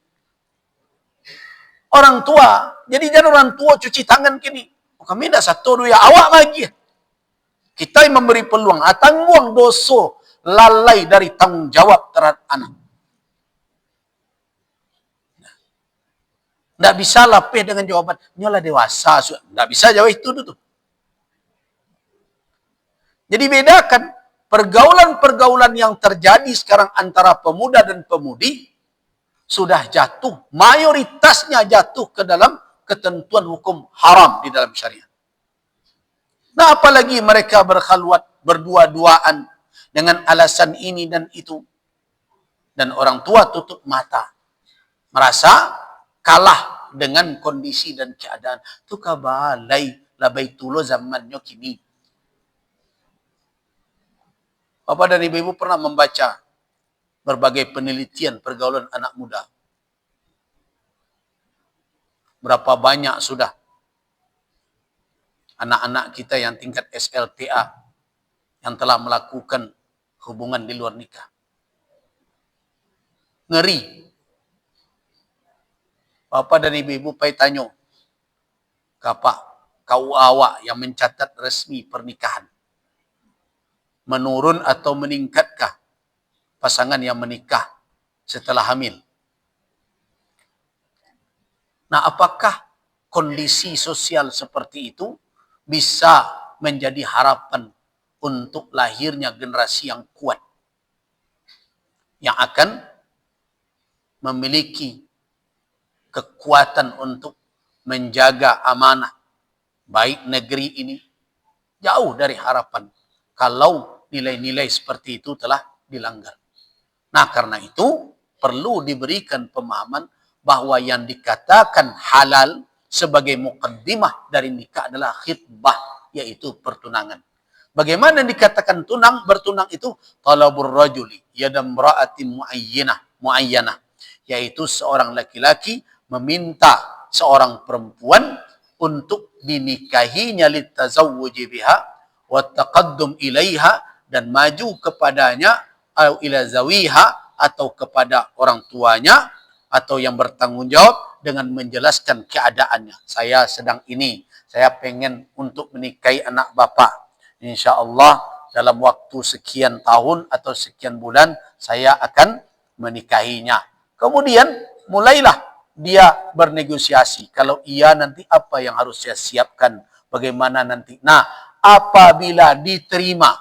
Orang tua. Jadi jangan orang tua cuci tangan kini. Oh, kami dah satu ya awak lagi. Kita yang memberi peluang, tanggung dosa lalai dari tanggung jawab terhadap anak. Tak bisa lapis dengan jawaban, nyolah dewasa. Tak bisa jawab itu tu. Jadi bedakan pergaulan-pergaulan yang terjadi sekarang antara pemuda dan pemudi sudah jatuh. Mayoritasnya jatuh ke dalam ketentuan hukum haram di dalam syariat. Nah, apalagi mereka berkhalwat, berdua-duaan dengan alasan ini dan itu. Dan orang tua tutup mata. Merasa kalah dengan kondisi dan keadaan. Itu kabalai labaitulo zamannya kini. Bapak dan ibu-ibu pernah membaca berbagai penelitian pergaulan anak muda. Berapa banyak sudah anak-anak kita yang tingkat SLTA yang telah melakukan hubungan di luar nikah. Ngeri. Bapak dan ibu-ibu pai tanya, kapak kau awak yang mencatat resmi pernikahan, menurun atau meningkatkah pasangan yang menikah setelah hamil? Nah, apakah kondisi sosial seperti itu bisa menjadi harapan untuk lahirnya generasi yang kuat, yang akan memiliki kekuatan untuk menjaga amanah baik negeri ini? Jauh dari harapan kalau nilai-nilai seperti itu telah dilanggar. Nah, karena itu perlu diberikan pemahaman bahwa yang dikatakan halal sebagai muqaddimah dari nikah adalah khitbah, yaitu pertunangan. Bagaimana dikatakan bertunang itu? Talabur rajuli yadam ra'atin muayyanah, yaitu seorang laki-laki meminta seorang perempuan untuk dinikahinya litazawwuji biha wa taqaddum ilaiha, dan maju kepadanya au ila zawiha, atau kepada orang tuanya atau yang bertanggung jawab dengan menjelaskan keadaannya. Saya sedang ini, saya pengen untuk menikahi anak bapak. InsyaAllah dalam waktu sekian tahun atau sekian bulan saya akan menikahinya. Kemudian mulailah dia bernegosiasi. Kalau iya nanti apa yang harus saya siapkan, bagaimana nanti. Nah, apabila diterima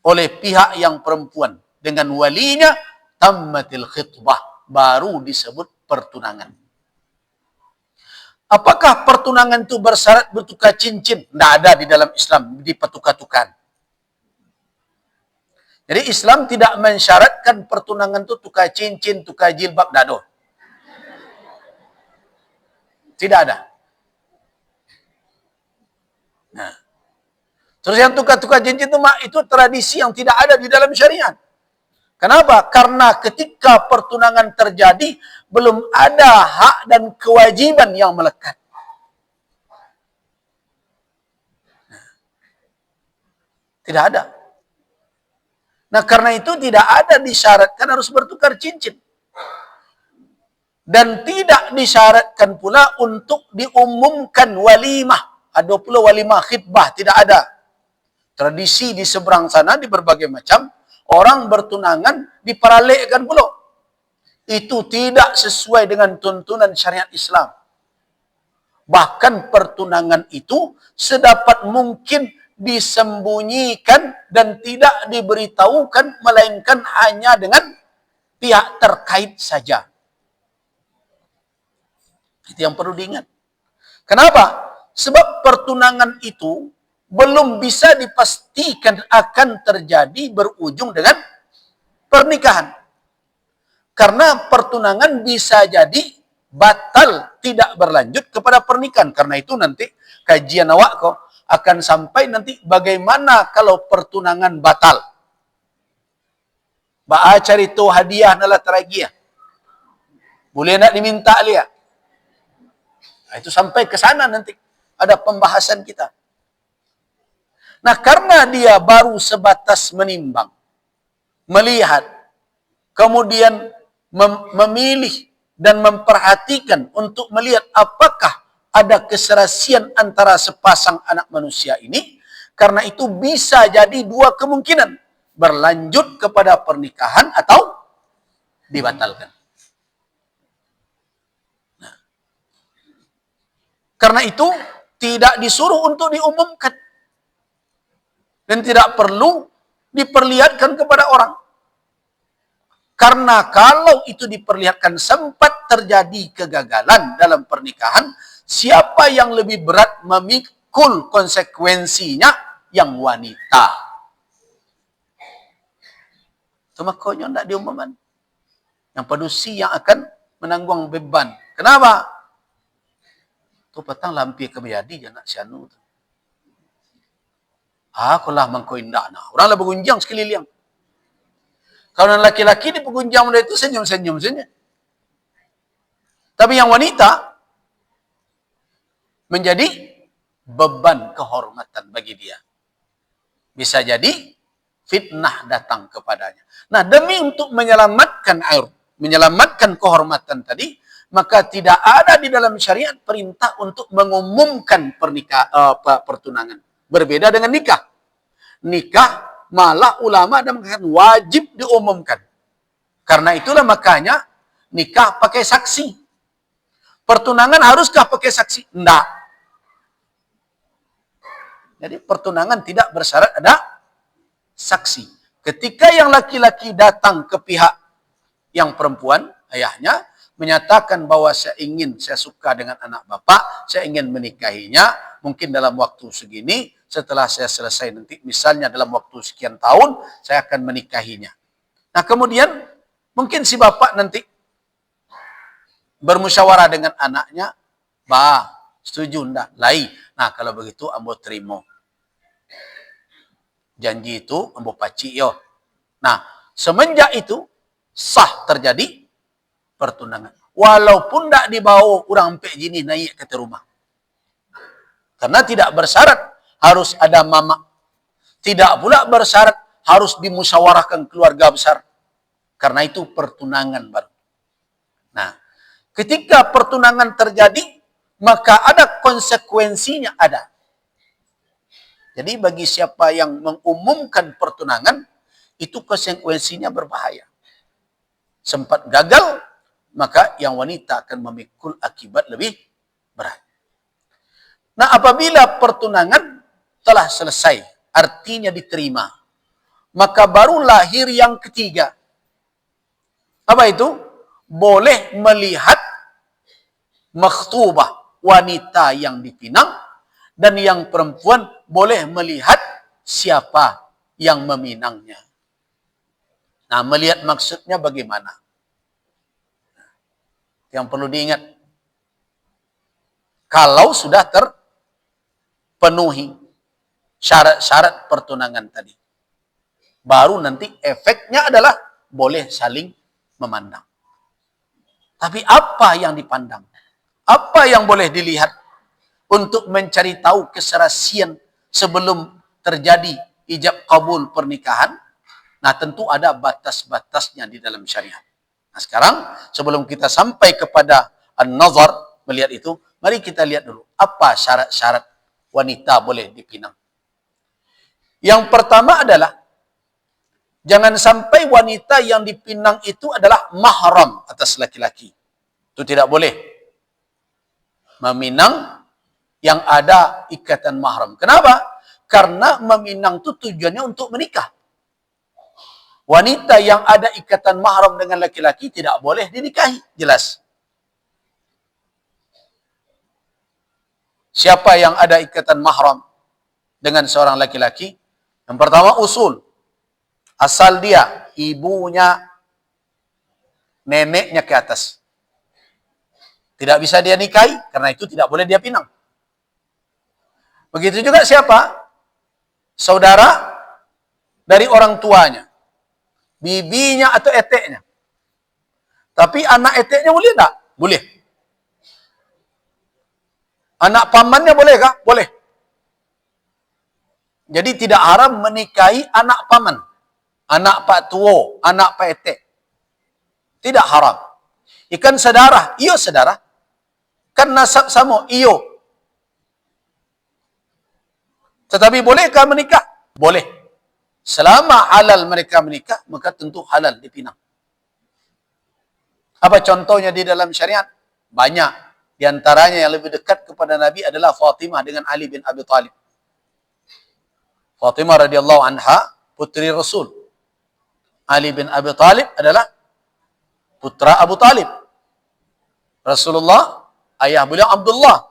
oleh pihak yang perempuan dengan walinya, tammatil khitbah, baru disebut pertunangan. Apakah pertunangan itu bersyarat bertukar cincin? Tidak ada di dalam Islam, dipertukar-tukar. Jadi Islam tidak mensyaratkan pertunangan itu tukar cincin, tukar jilbab, dado. Tidak ada. Nah, terus yang tukar-tukar cincin itu tradisi yang tidak ada di dalam syariat. Kenapa? Karena ketika pertunangan terjadi, belum ada hak dan kewajiban yang melekat. Tidak ada. Nah, karena itu tidak ada disyaratkan harus bertukar cincin. Dan tidak disyaratkan pula untuk diumumkan walimah. Ada pula walimah khitbah, tidak ada. Tradisi di seberang sana, di berbagai macam, orang bertunangan diparalekkan pula. Itu tidak sesuai dengan tuntunan syariat Islam. Bahkan pertunangan itu sedapat mungkin disembunyikan dan tidak diberitahukan, melainkan hanya dengan pihak terkait saja. Itu yang perlu diingat. Kenapa? Sebab pertunangan itu belum bisa dipastikan akan terjadi berujung dengan pernikahan. Karena pertunangan bisa jadi batal, tidak berlanjut kepada pernikahan. Karena itu nanti kajian awak kok akan sampai nanti bagaimana kalau pertunangan batal. Ba'a cari tu hadiah nala teragia. Boleh nak diminta lihat. Nah, itu sampai ke sana nanti ada pembahasan kita. Nah, karena dia baru sebatas menimbang, melihat, kemudian memilih dan memperhatikan untuk melihat apakah ada keserasian antara sepasang anak manusia ini, karena itu bisa jadi dua kemungkinan, berlanjut kepada pernikahan atau dibatalkan. Nah, karena itu tidak disuruh untuk diumumkan dan tidak perlu diperlihatkan kepada orang. Karena kalau itu diperlihatkan sempat terjadi kegagalan dalam pernikahan, siapa yang lebih berat memikul konsekuensinya? Yang wanita. Itu makanya tidak diumumkan. Yang padusi yang akan menanggung beban. Kenapa? Itu petang lampi kebayadi je nak sianu. Aku lah mengkoindak. Orang lah bergunjang sekeliling. Kalau laki-laki di pengunjang muda itu senyum-senyum saja. Tapi yang wanita menjadi beban kehormatan bagi dia. Bisa jadi fitnah datang kepadanya. Nah, demi untuk menyelamatkan menyelamatkan kehormatan tadi, maka tidak ada di dalam syariat perintah untuk mengumumkan pertunangan. Berbeda dengan nikah. Nikah malah ulama ada mengatakan wajib diumumkan. Karena itulah makanya nikah pakai saksi. Pertunangan haruskah pakai saksi? Tidak. Jadi pertunangan tidak bersyarat ada saksi. Ketika yang laki-laki datang ke pihak yang perempuan, ayahnya, menyatakan bahwa saya suka dengan anak bapak, saya ingin menikahinya, mungkin dalam waktu segini, setelah saya selesai nanti, misalnya dalam waktu sekian tahun, saya akan menikahinya. Nah, kemudian mungkin si bapak nanti bermusyawarah dengan anaknya, bah, setuju enggak? Lai. Nah, kalau begitu ambo terima. Janji itu ambo paci yo. Nah, semenjak itu sah terjadi pertunangan. Walaupun enggak dibawa orang pek jini naik ke rumah. Karena tidak bersyarat harus ada mama. Tidak pula bersyarat harus dimusyawarahkan keluarga besar. Karena itu pertunangan baru. Nah, ketika pertunangan terjadi, maka ada konsekuensinya ada. Jadi bagi siapa yang mengumumkan pertunangan, itu konsekuensinya berbahaya. Sempat gagal, maka yang wanita akan memikul akibat lebih berat. Nah, apabila pertunangan telah selesai, artinya diterima, maka baru lahir yang ketiga. Apa itu? Boleh melihat makhtubah, wanita yang dipinang, dan yang perempuan boleh melihat siapa yang meminangnya. Nah, melihat maksudnya bagaimana? Yang perlu diingat, kalau sudah terpenuhi syarat-syarat pertunangan tadi, baru nanti efeknya adalah boleh saling memandang. Tapi apa yang dipandang? Apa yang boleh dilihat untuk mencari tahu keserasian sebelum terjadi ijab kabul pernikahan? Nah, tentu ada batas-batasnya di dalam syariat. Nah, sekarang sebelum kita sampai kepada an-nazar, melihat itu, mari kita lihat dulu apa syarat-syarat wanita boleh dipinang. Yang pertama adalah jangan sampai wanita yang dipinang itu adalah mahram atas laki-laki. Itu tidak boleh. Meminang yang ada ikatan mahram. Kenapa? Karena meminang itu tujuannya untuk menikah. Wanita yang ada ikatan mahram dengan laki-laki tidak boleh dinikahi. Jelas. Siapa yang ada ikatan mahram dengan seorang laki-laki? Yang pertama, usul. Asal dia, ibunya, neneknya ke atas. Tidak bisa dia nikahi, karena itu tidak boleh dia pinang. Begitu juga siapa? Saudara dari orang tuanya. Bibinya atau eteknya. Tapi anak eteknya boleh tak? Boleh. Anak pamannya boleh kah? Boleh. Jadi tidak haram menikahi anak paman. Anak pak tuo, anak pak etek. Tidak haram. Ikan saudara, iyo saudara. Kan nasab sama, iyo. Tetapi bolehkah menikah? Boleh. Selama halal mereka menikah, maka tentu halal dipinang. Apa contohnya di dalam syariat? Banyak. Di antaranya yang lebih dekat kepada Nabi adalah Fatimah dengan Ali bin Abi Thalib. Fatimah radhiyallahu anha, putri Rasul. Ali bin Abi Thalib adalah putra Abu Talib. Rasulullah, ayah beliau Abdullah.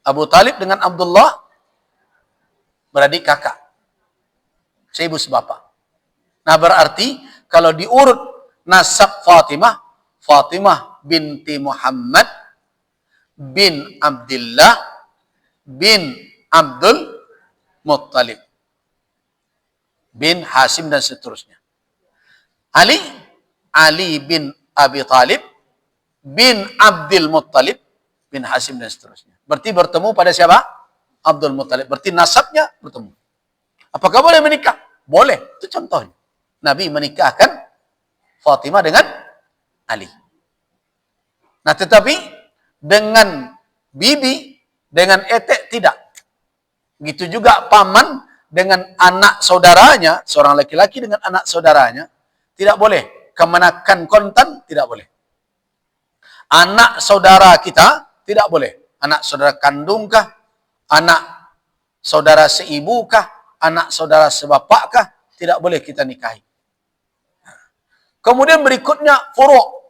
Abu Talib dengan Abdullah beradik kakak. Seibu sebapa. Nah, berarti kalau diurut nasab Fatimah, Fatimah binti Muhammad bin Abdullah bin Abdul Muttalib bin Hasim dan seterusnya. Ali bin Abi Thalib bin Abdul Muttalib bin Hasim dan seterusnya. Berarti bertemu pada siapa? Abdul Muttalib. Berarti nasabnya bertemu. Apakah boleh menikah? Boleh. Itu contohnya. Nabi menikahkan Fatimah dengan Ali. Nah, tetapi dengan bibi, dengan etek tidak. Begitu juga paman dengan anak saudaranya, seorang laki-laki dengan anak saudaranya, tidak boleh. Kemenakan kontan, tidak boleh. Anak saudara kita, tidak boleh. Anak saudara kandungkah? Anak saudara seibukah? Anak saudara sebapakkah? Tidak boleh kita nikahi. Kemudian berikutnya furu'.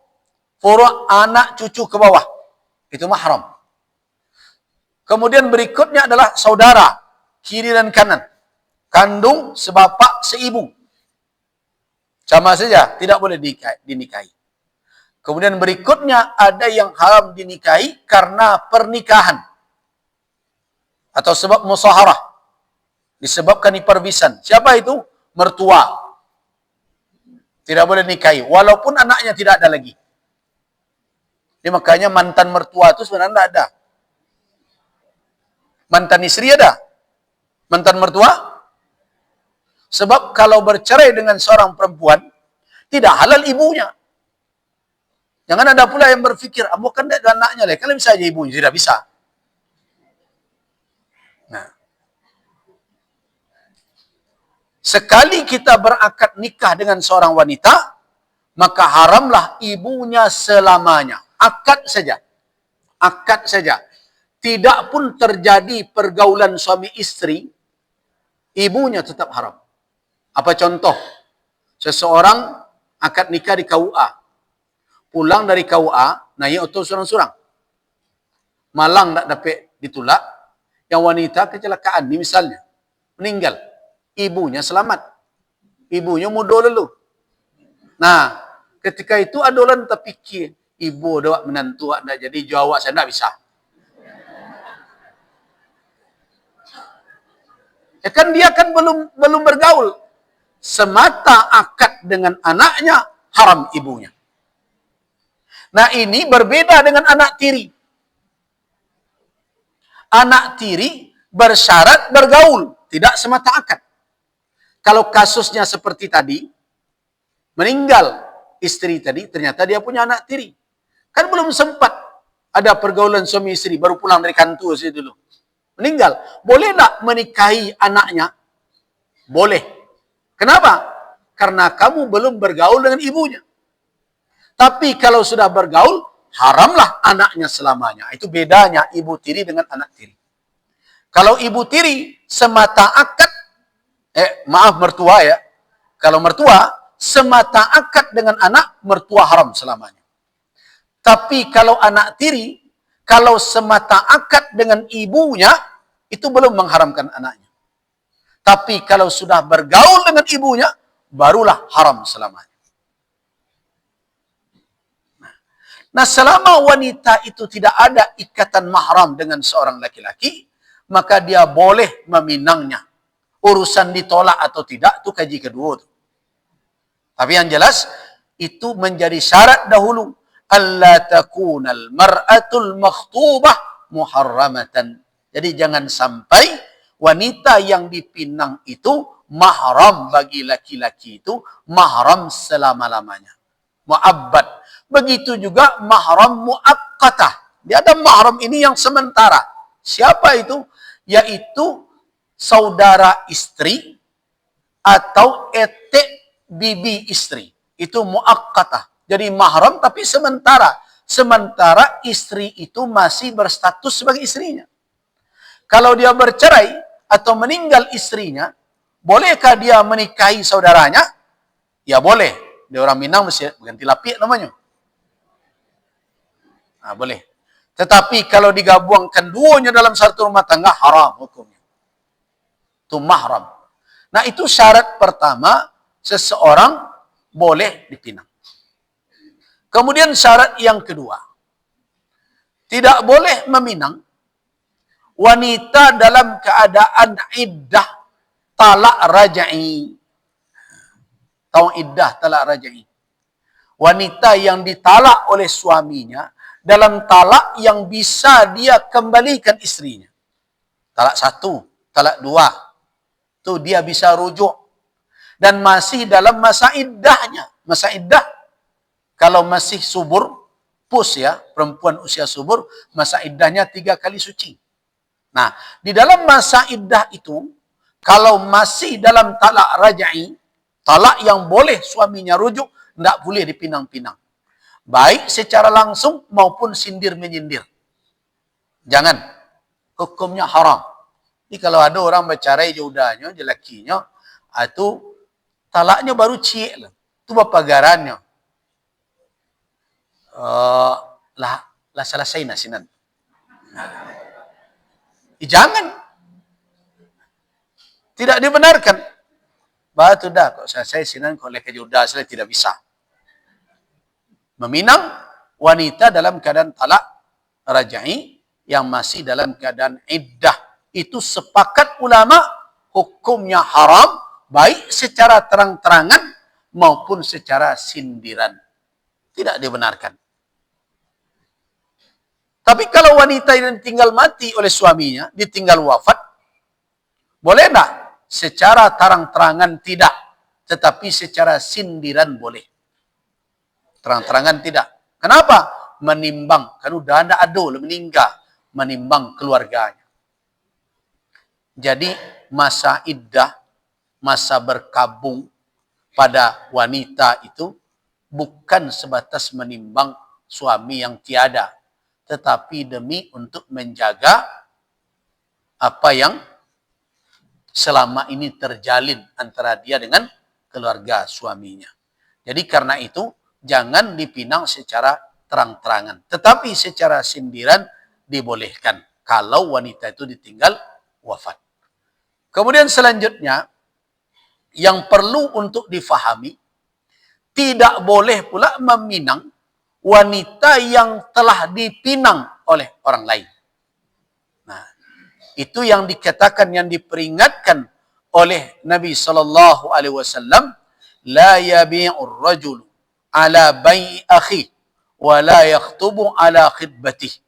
Furu' anak cucu ke bawah. Itu mahram. Kemudian berikutnya adalah saudara. Kiri dan kanan. Kandung, sebapak, seibu. Sama saja. Tidak boleh dinikahi. Kemudian berikutnya ada yang haram dinikahi karena pernikahan. Atau sebab musaharah. Disebabkan perbisan. Siapa itu? Mertua. Tidak boleh nikahi. Walaupun anaknya tidak ada lagi. Jadi makanya mantan mertua itu sebenarnya tidak ada. Mantan istri ada. Mantan mertua. Sebab kalau bercerai dengan seorang perempuan, tidak halal ibunya. Jangan ada pula yang berpikir, bukan ada anaknya lah. Kan bisa aja ibunya. Tidak bisa. Nah. Sekali kita berakad nikah dengan seorang wanita, maka haramlah ibunya selamanya. Akad saja. Akad saja. Tidak pun terjadi pergaulan suami istri, ibunya tetap haram. Apa contoh? Seseorang akad nikah di KUA. Pulang dari KUA, naik auto surang-surang. Malang tak dapat ditulak, yang wanita kecelakaan ni misalnya, meninggal. Ibunya selamat. Ibunya muda dulu. Nah, ketika itu adolan terfikir, ibu doa menantu ada jadi jawab saya tak bisa. Ya kan dia kan belum bergaul. Semata akad dengan anaknya, haram ibunya. Nah, ini berbeda dengan anak tiri. Anak tiri bersyarat bergaul, tidak semata akad. Kalau kasusnya seperti tadi, meninggal istri tadi, ternyata dia punya anak tiri. Kan belum sempat ada pergaulan suami istri, baru pulang dari kantor sih dulu. Meninggal. Boleh tak menikahi anaknya? Boleh. Kenapa? Karena kamu belum bergaul dengan ibunya. Tapi kalau sudah bergaul, haramlah anaknya selamanya. Itu bedanya ibu tiri dengan anak tiri. Kalau ibu tiri semata akad, maaf mertua ya. Kalau mertua semata akad dengan anak, mertua haram selamanya. Tapi kalau anak tiri, kalau semata akad dengan ibunya, itu belum mengharamkan anaknya. Tapi kalau sudah bergaul dengan ibunya, barulah haram selamanya. Nah, selama wanita itu tidak ada ikatan mahram dengan seorang laki-laki, maka dia boleh meminangnya. Urusan ditolak atau tidak, itu kaji kedua. Tapi yang jelas, itu menjadi syarat dahulu. Alla takunal mar'atul makhtubah muharramatan. Jadi jangan sampai wanita yang dipinang itu mahram bagi laki-laki itu, mahram selama-lamanya. Mu'abbad. Begitu juga mahram mu'akkatah. Dia ada mahram ini yang sementara. Siapa itu? Yaitu saudara istri atau etek bibi istri. Itu mu'akkatah. Jadi mahram tapi sementara. Sementara istri itu masih berstatus sebagai istrinya. Kalau dia bercerai atau meninggal istrinya, bolehkah dia menikahi saudaranya? Ya boleh. Dia orang Minang mesti ganti lapik namanya. Nah, boleh. Tetapi kalau digabungkan duanya dalam satu rumah tangga, haram hukumnya. Itu mahram. Nah, itu syarat pertama, seseorang boleh dipinang. Kemudian syarat yang kedua, tidak boleh meminang wanita dalam keadaan iddah talak raj'i. Tahu iddah talak raj'i? Wanita yang ditalak oleh suaminya dalam talak yang bisa dia kembalikan istrinya. Talak 1, talak 2. Itu dia bisa rujuk. Dan masih dalam masa iddahnya. Masa iddah, kalau masih subur, pus ya, perempuan usia subur, masa iddahnya 3 kali suci. Nah, di dalam masa iddah itu, kalau masih dalam talak raj'i, talak yang boleh suaminya rujuk, tidak boleh dipinang-pinang. Baik secara langsung maupun sindir-menyindir. Jangan. Hukumnya haram. Ini kalau ada orang bercerai jodohnya, jelakinya, itu talaknya baru cik lah. Itu apa garannya? Lah selesai nasinan. Jangan. Tidak dibenarkan. Batu dah kok saya sinan kok lek jodoh saya tidak bisa. Meminang wanita dalam keadaan talak raj'i yang masih dalam keadaan iddah. Itu sepakat ulama hukumnya haram baik secara terang-terangan maupun secara sindiran. Tidak dibenarkan. Tapi kalau wanita yang tinggal mati oleh suaminya, ditinggal wafat, boleh tak? Secara terang-terangan tidak. Tetapi secara sindiran boleh. Terang-terangan tidak. Kenapa? Menimbang. Kan udah ada adul meninggal. Menimbang keluarganya. Jadi masa iddah, masa berkabung pada wanita itu bukan sebatas menimbang suami yang tiada, tetapi demi untuk menjaga apa yang selama ini terjalin antara dia dengan keluarga suaminya. Jadi karena itu jangan dipinang secara terang-terangan, tetapi secara sindiran dibolehkan kalau wanita itu ditinggal wafat. Kemudian selanjutnya yang perlu untuk difahami, tidak boleh pula meminang wanita yang telah dipinang oleh orang lain. Nah, itu yang dikatakan, yang diperingatkan oleh Nabi sallallahu alaihi wasallam, la yabi'ur rajul ala bai'i akhi wa la yakhtubu ala khitbatihi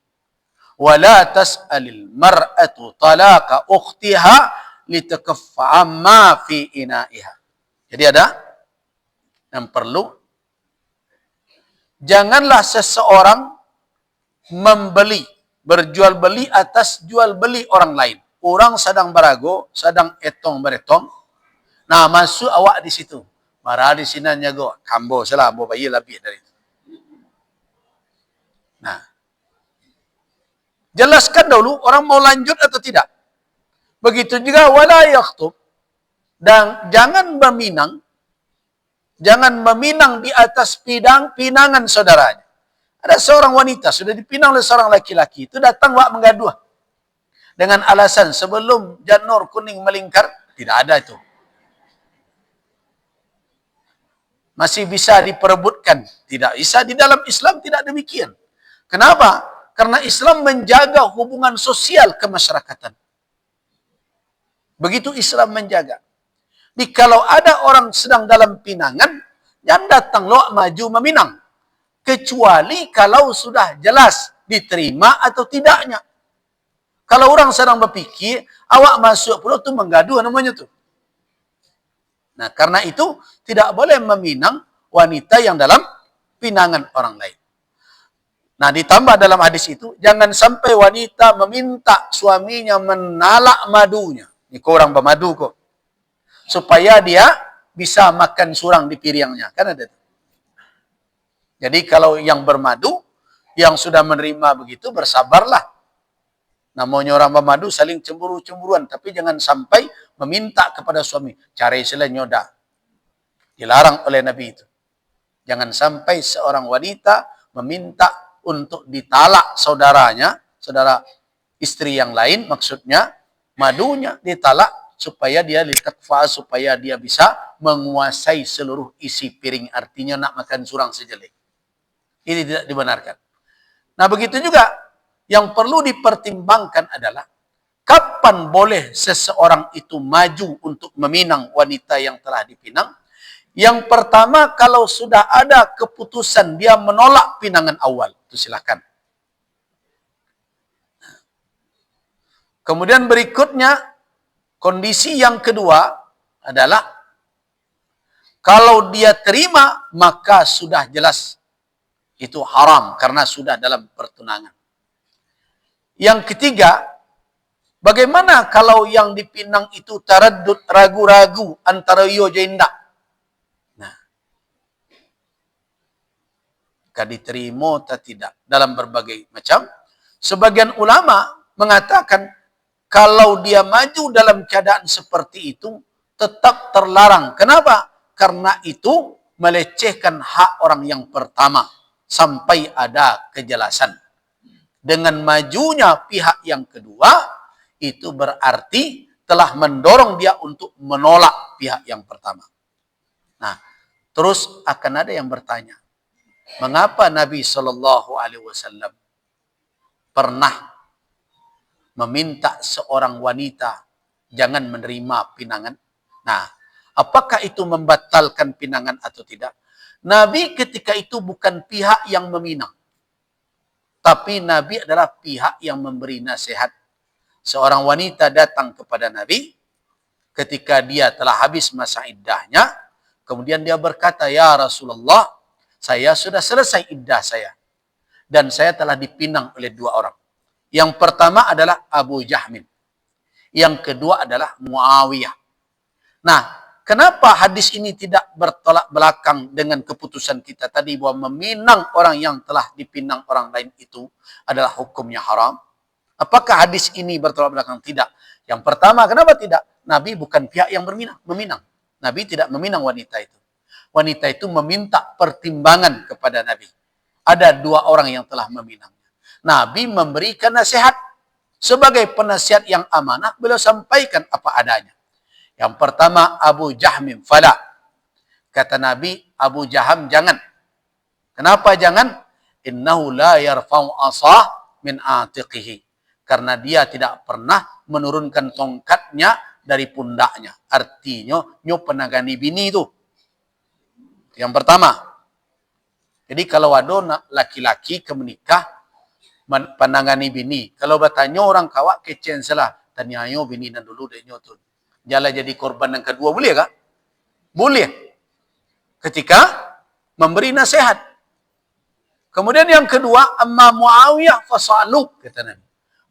wa la tas'alil mar'atu talaqa ukhtiha litakaffa ma fi ina'iha. Jadi ada yang perlu, janganlah seseorang membeli, berjual beli atas jual beli orang lain. Orang sedang berago, sedang etong beretong. Nah, masuk awak di situ. Marah di sini nyago, kambo salah, mau bayi lebih dari itu. Nah, jelaskan dulu orang mau lanjut atau tidak. Begitu juga wala yakhtub, dan jangan meminang di atas pinangan saudaranya. Ada seorang wanita sudah dipinang oleh seorang laki-laki, itu datang wak mengaduh dengan alasan sebelum janur kuning melingkar. Tidak ada itu. Masih bisa diperebutkan. Tidak bisa, di dalam Islam tidak demikian. Kenapa? Karena Islam menjaga hubungan sosial kemasyarakatan. Begitu Islam menjaga. Jadi kalau ada orang sedang dalam pinangan, jangan datang lo maju meminang. Kecuali kalau sudah jelas diterima atau tidaknya. Kalau orang sedang berpikir, awak masuk pula tu menggaduh namanya tu. Nah, karena itu tidak boleh meminang wanita yang dalam pinangan orang lain. Nah, ditambah dalam hadis itu, jangan sampai wanita meminta suaminya menalak madunya. Ini kau orang bermadu kok. Supaya dia bisa makan surang di piringnya. Kan ada. Jadi kalau yang bermadu, yang sudah menerima begitu, bersabarlah. Namanya orang bermadu saling cemburu-cemburuan. Tapi jangan sampai meminta kepada suami. Cari istilah nyoda. Dilarang oleh Nabi itu. Jangan sampai seorang wanita meminta untuk ditalak saudaranya, saudara istri yang lain, maksudnya madunya ditalak, supaya dia litakfa, supaya dia bisa menguasai seluruh isi piring. Artinya nak makan surang sejelek. Ini tidak dibenarkan. Nah, begitu juga yang perlu dipertimbangkan adalah kapan boleh seseorang itu maju untuk meminang wanita yang telah dipinang. Yang pertama, kalau sudah ada keputusan dia menolak pinangan awal, itu silakan. Kemudian berikutnya, kondisi yang kedua adalah kalau dia terima, maka sudah jelas itu haram karena sudah dalam pertunangan. Yang ketiga, bagaimana kalau yang dipinang itu taraddud, ragu-ragu antara yo jenda? Nah, diterima atau tidak dalam berbagai macam. Sebagian ulama mengatakan kalau dia maju dalam keadaan seperti itu, tetap terlarang. Kenapa? Karena itu melecehkan hak orang yang pertama sampai ada kejelasan. Dengan majunya pihak yang kedua, itu berarti telah mendorong dia untuk menolak pihak yang pertama. Nah, terus akan ada yang bertanya, mengapa Nabi SAW pernah meminta seorang wanita jangan menerima pinangan? Nah, apakah itu membatalkan pinangan atau tidak? Nabi ketika itu bukan pihak yang meminang. Tapi Nabi adalah pihak yang memberi nasihat. Seorang wanita datang kepada Nabi ketika dia telah habis masa iddahnya. Kemudian dia berkata, ya Rasulullah, saya sudah selesai iddah saya. Dan saya telah dipinang oleh dua orang. Yang pertama adalah Abu Jahmin. Yang kedua adalah Muawiyah. Nah, kenapa hadis ini tidak bertolak belakang dengan keputusan kita tadi bahwa meminang orang yang telah dipinang orang lain itu adalah hukumnya haram? Apakah hadis ini bertolak belakang? Tidak. Yang pertama, kenapa tidak? Nabi bukan pihak yang meminang. Nabi tidak meminang wanita itu. Wanita itu meminta pertimbangan kepada Nabi. Ada 2 orang yang telah meminangnya. Nabi memberikan nasihat. Sebagai penasihat yang amanah, beliau sampaikan apa adanya. Yang pertama, Abu Jahmin fala. Kata Nabi, Abu Jaham jangan. Kenapa jangan? Innahu la yarfa'u asah min atiqihi. Karena dia tidak pernah menurunkan tongkatnya dari pundaknya. Artinya, nyo penagani bini itu. Yang pertama. Jadi kalau ada laki-laki ke menikah, penangani bini. Kalau bertanya orang kawak kecen salah. Tanya yo bini dan dulu denyo tu. Jala jadi korban yang kedua, boleh kah? Boleh. Ketika memberi nasihat. Kemudian yang kedua, amma Muawiyah fasaluk, kata Nabi.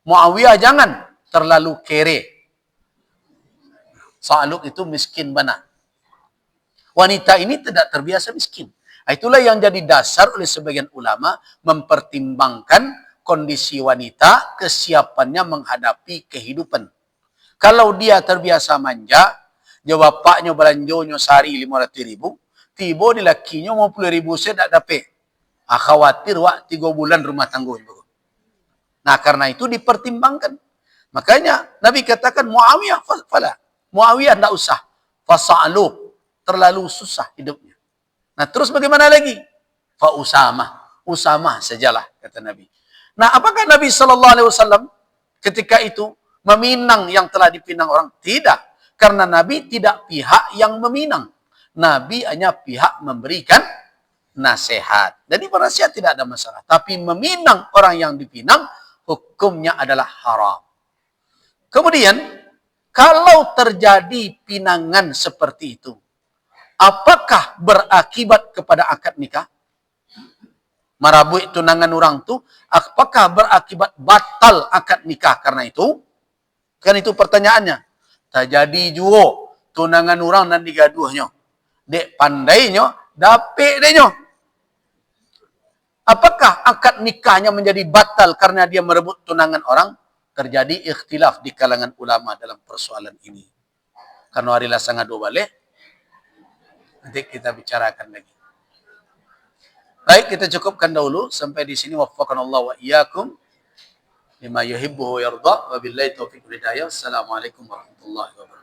Muawiyah jangan terlalu kere. Saluk itu miskin bana. Wanita ini tidak terbiasa miskin. Itulah yang jadi dasar oleh sebagian ulama mempertimbangkan kondisi wanita, kesiapannya menghadapi kehidupan. Kalau dia terbiasa manja, dia bapaknya belanjonyo sehari 500.000, tiba di lakinya 50.000 saya tak dapat. Khawatir 3 bulan rumah tangguhnya. Nah, karena itu dipertimbangkan. Makanya Nabi katakan Muawiyah fala. Muawiyah tidak usah. Fasa'lu. Terlalu susah hidupnya. Nah, terus bagaimana lagi? Fa Usamah. Usamah sajalah, kata Nabi. Nah, apakah Nabi SAW ketika itu meminang yang telah dipinang orang? Tidak. Karena Nabi tidak pihak yang meminang. Nabi hanya pihak memberikan nasihat. Jadi penasihat tidak ada masalah. Tapi meminang orang yang dipinang, hukumnya adalah haram. Kemudian, kalau terjadi pinangan seperti itu, apakah berakibat kepada akad nikah? Marabui tunangan orang tu, apakah berakibat batal akad nikah karena itu? Kan itu pertanyaannya. Tak jadi juga tunangan orang dan digaduhnya. Dek pandainya, dapik deknya. Apakah akad nikahnya menjadi batal karena dia merebut tunangan orang? Terjadi ikhtilaf di kalangan ulama dalam persoalan ini. Karena hari sangat dua balik, nanti kita bicarakan lagi. Baik, kita cukupkan dahulu sampai di sini. Waffaqanallahu wa iyyakum lima yuhibbu wa yarda. Wabillahi taufiq wal hidayah. Assalamualaikum warahmatullahi wabarakatuh.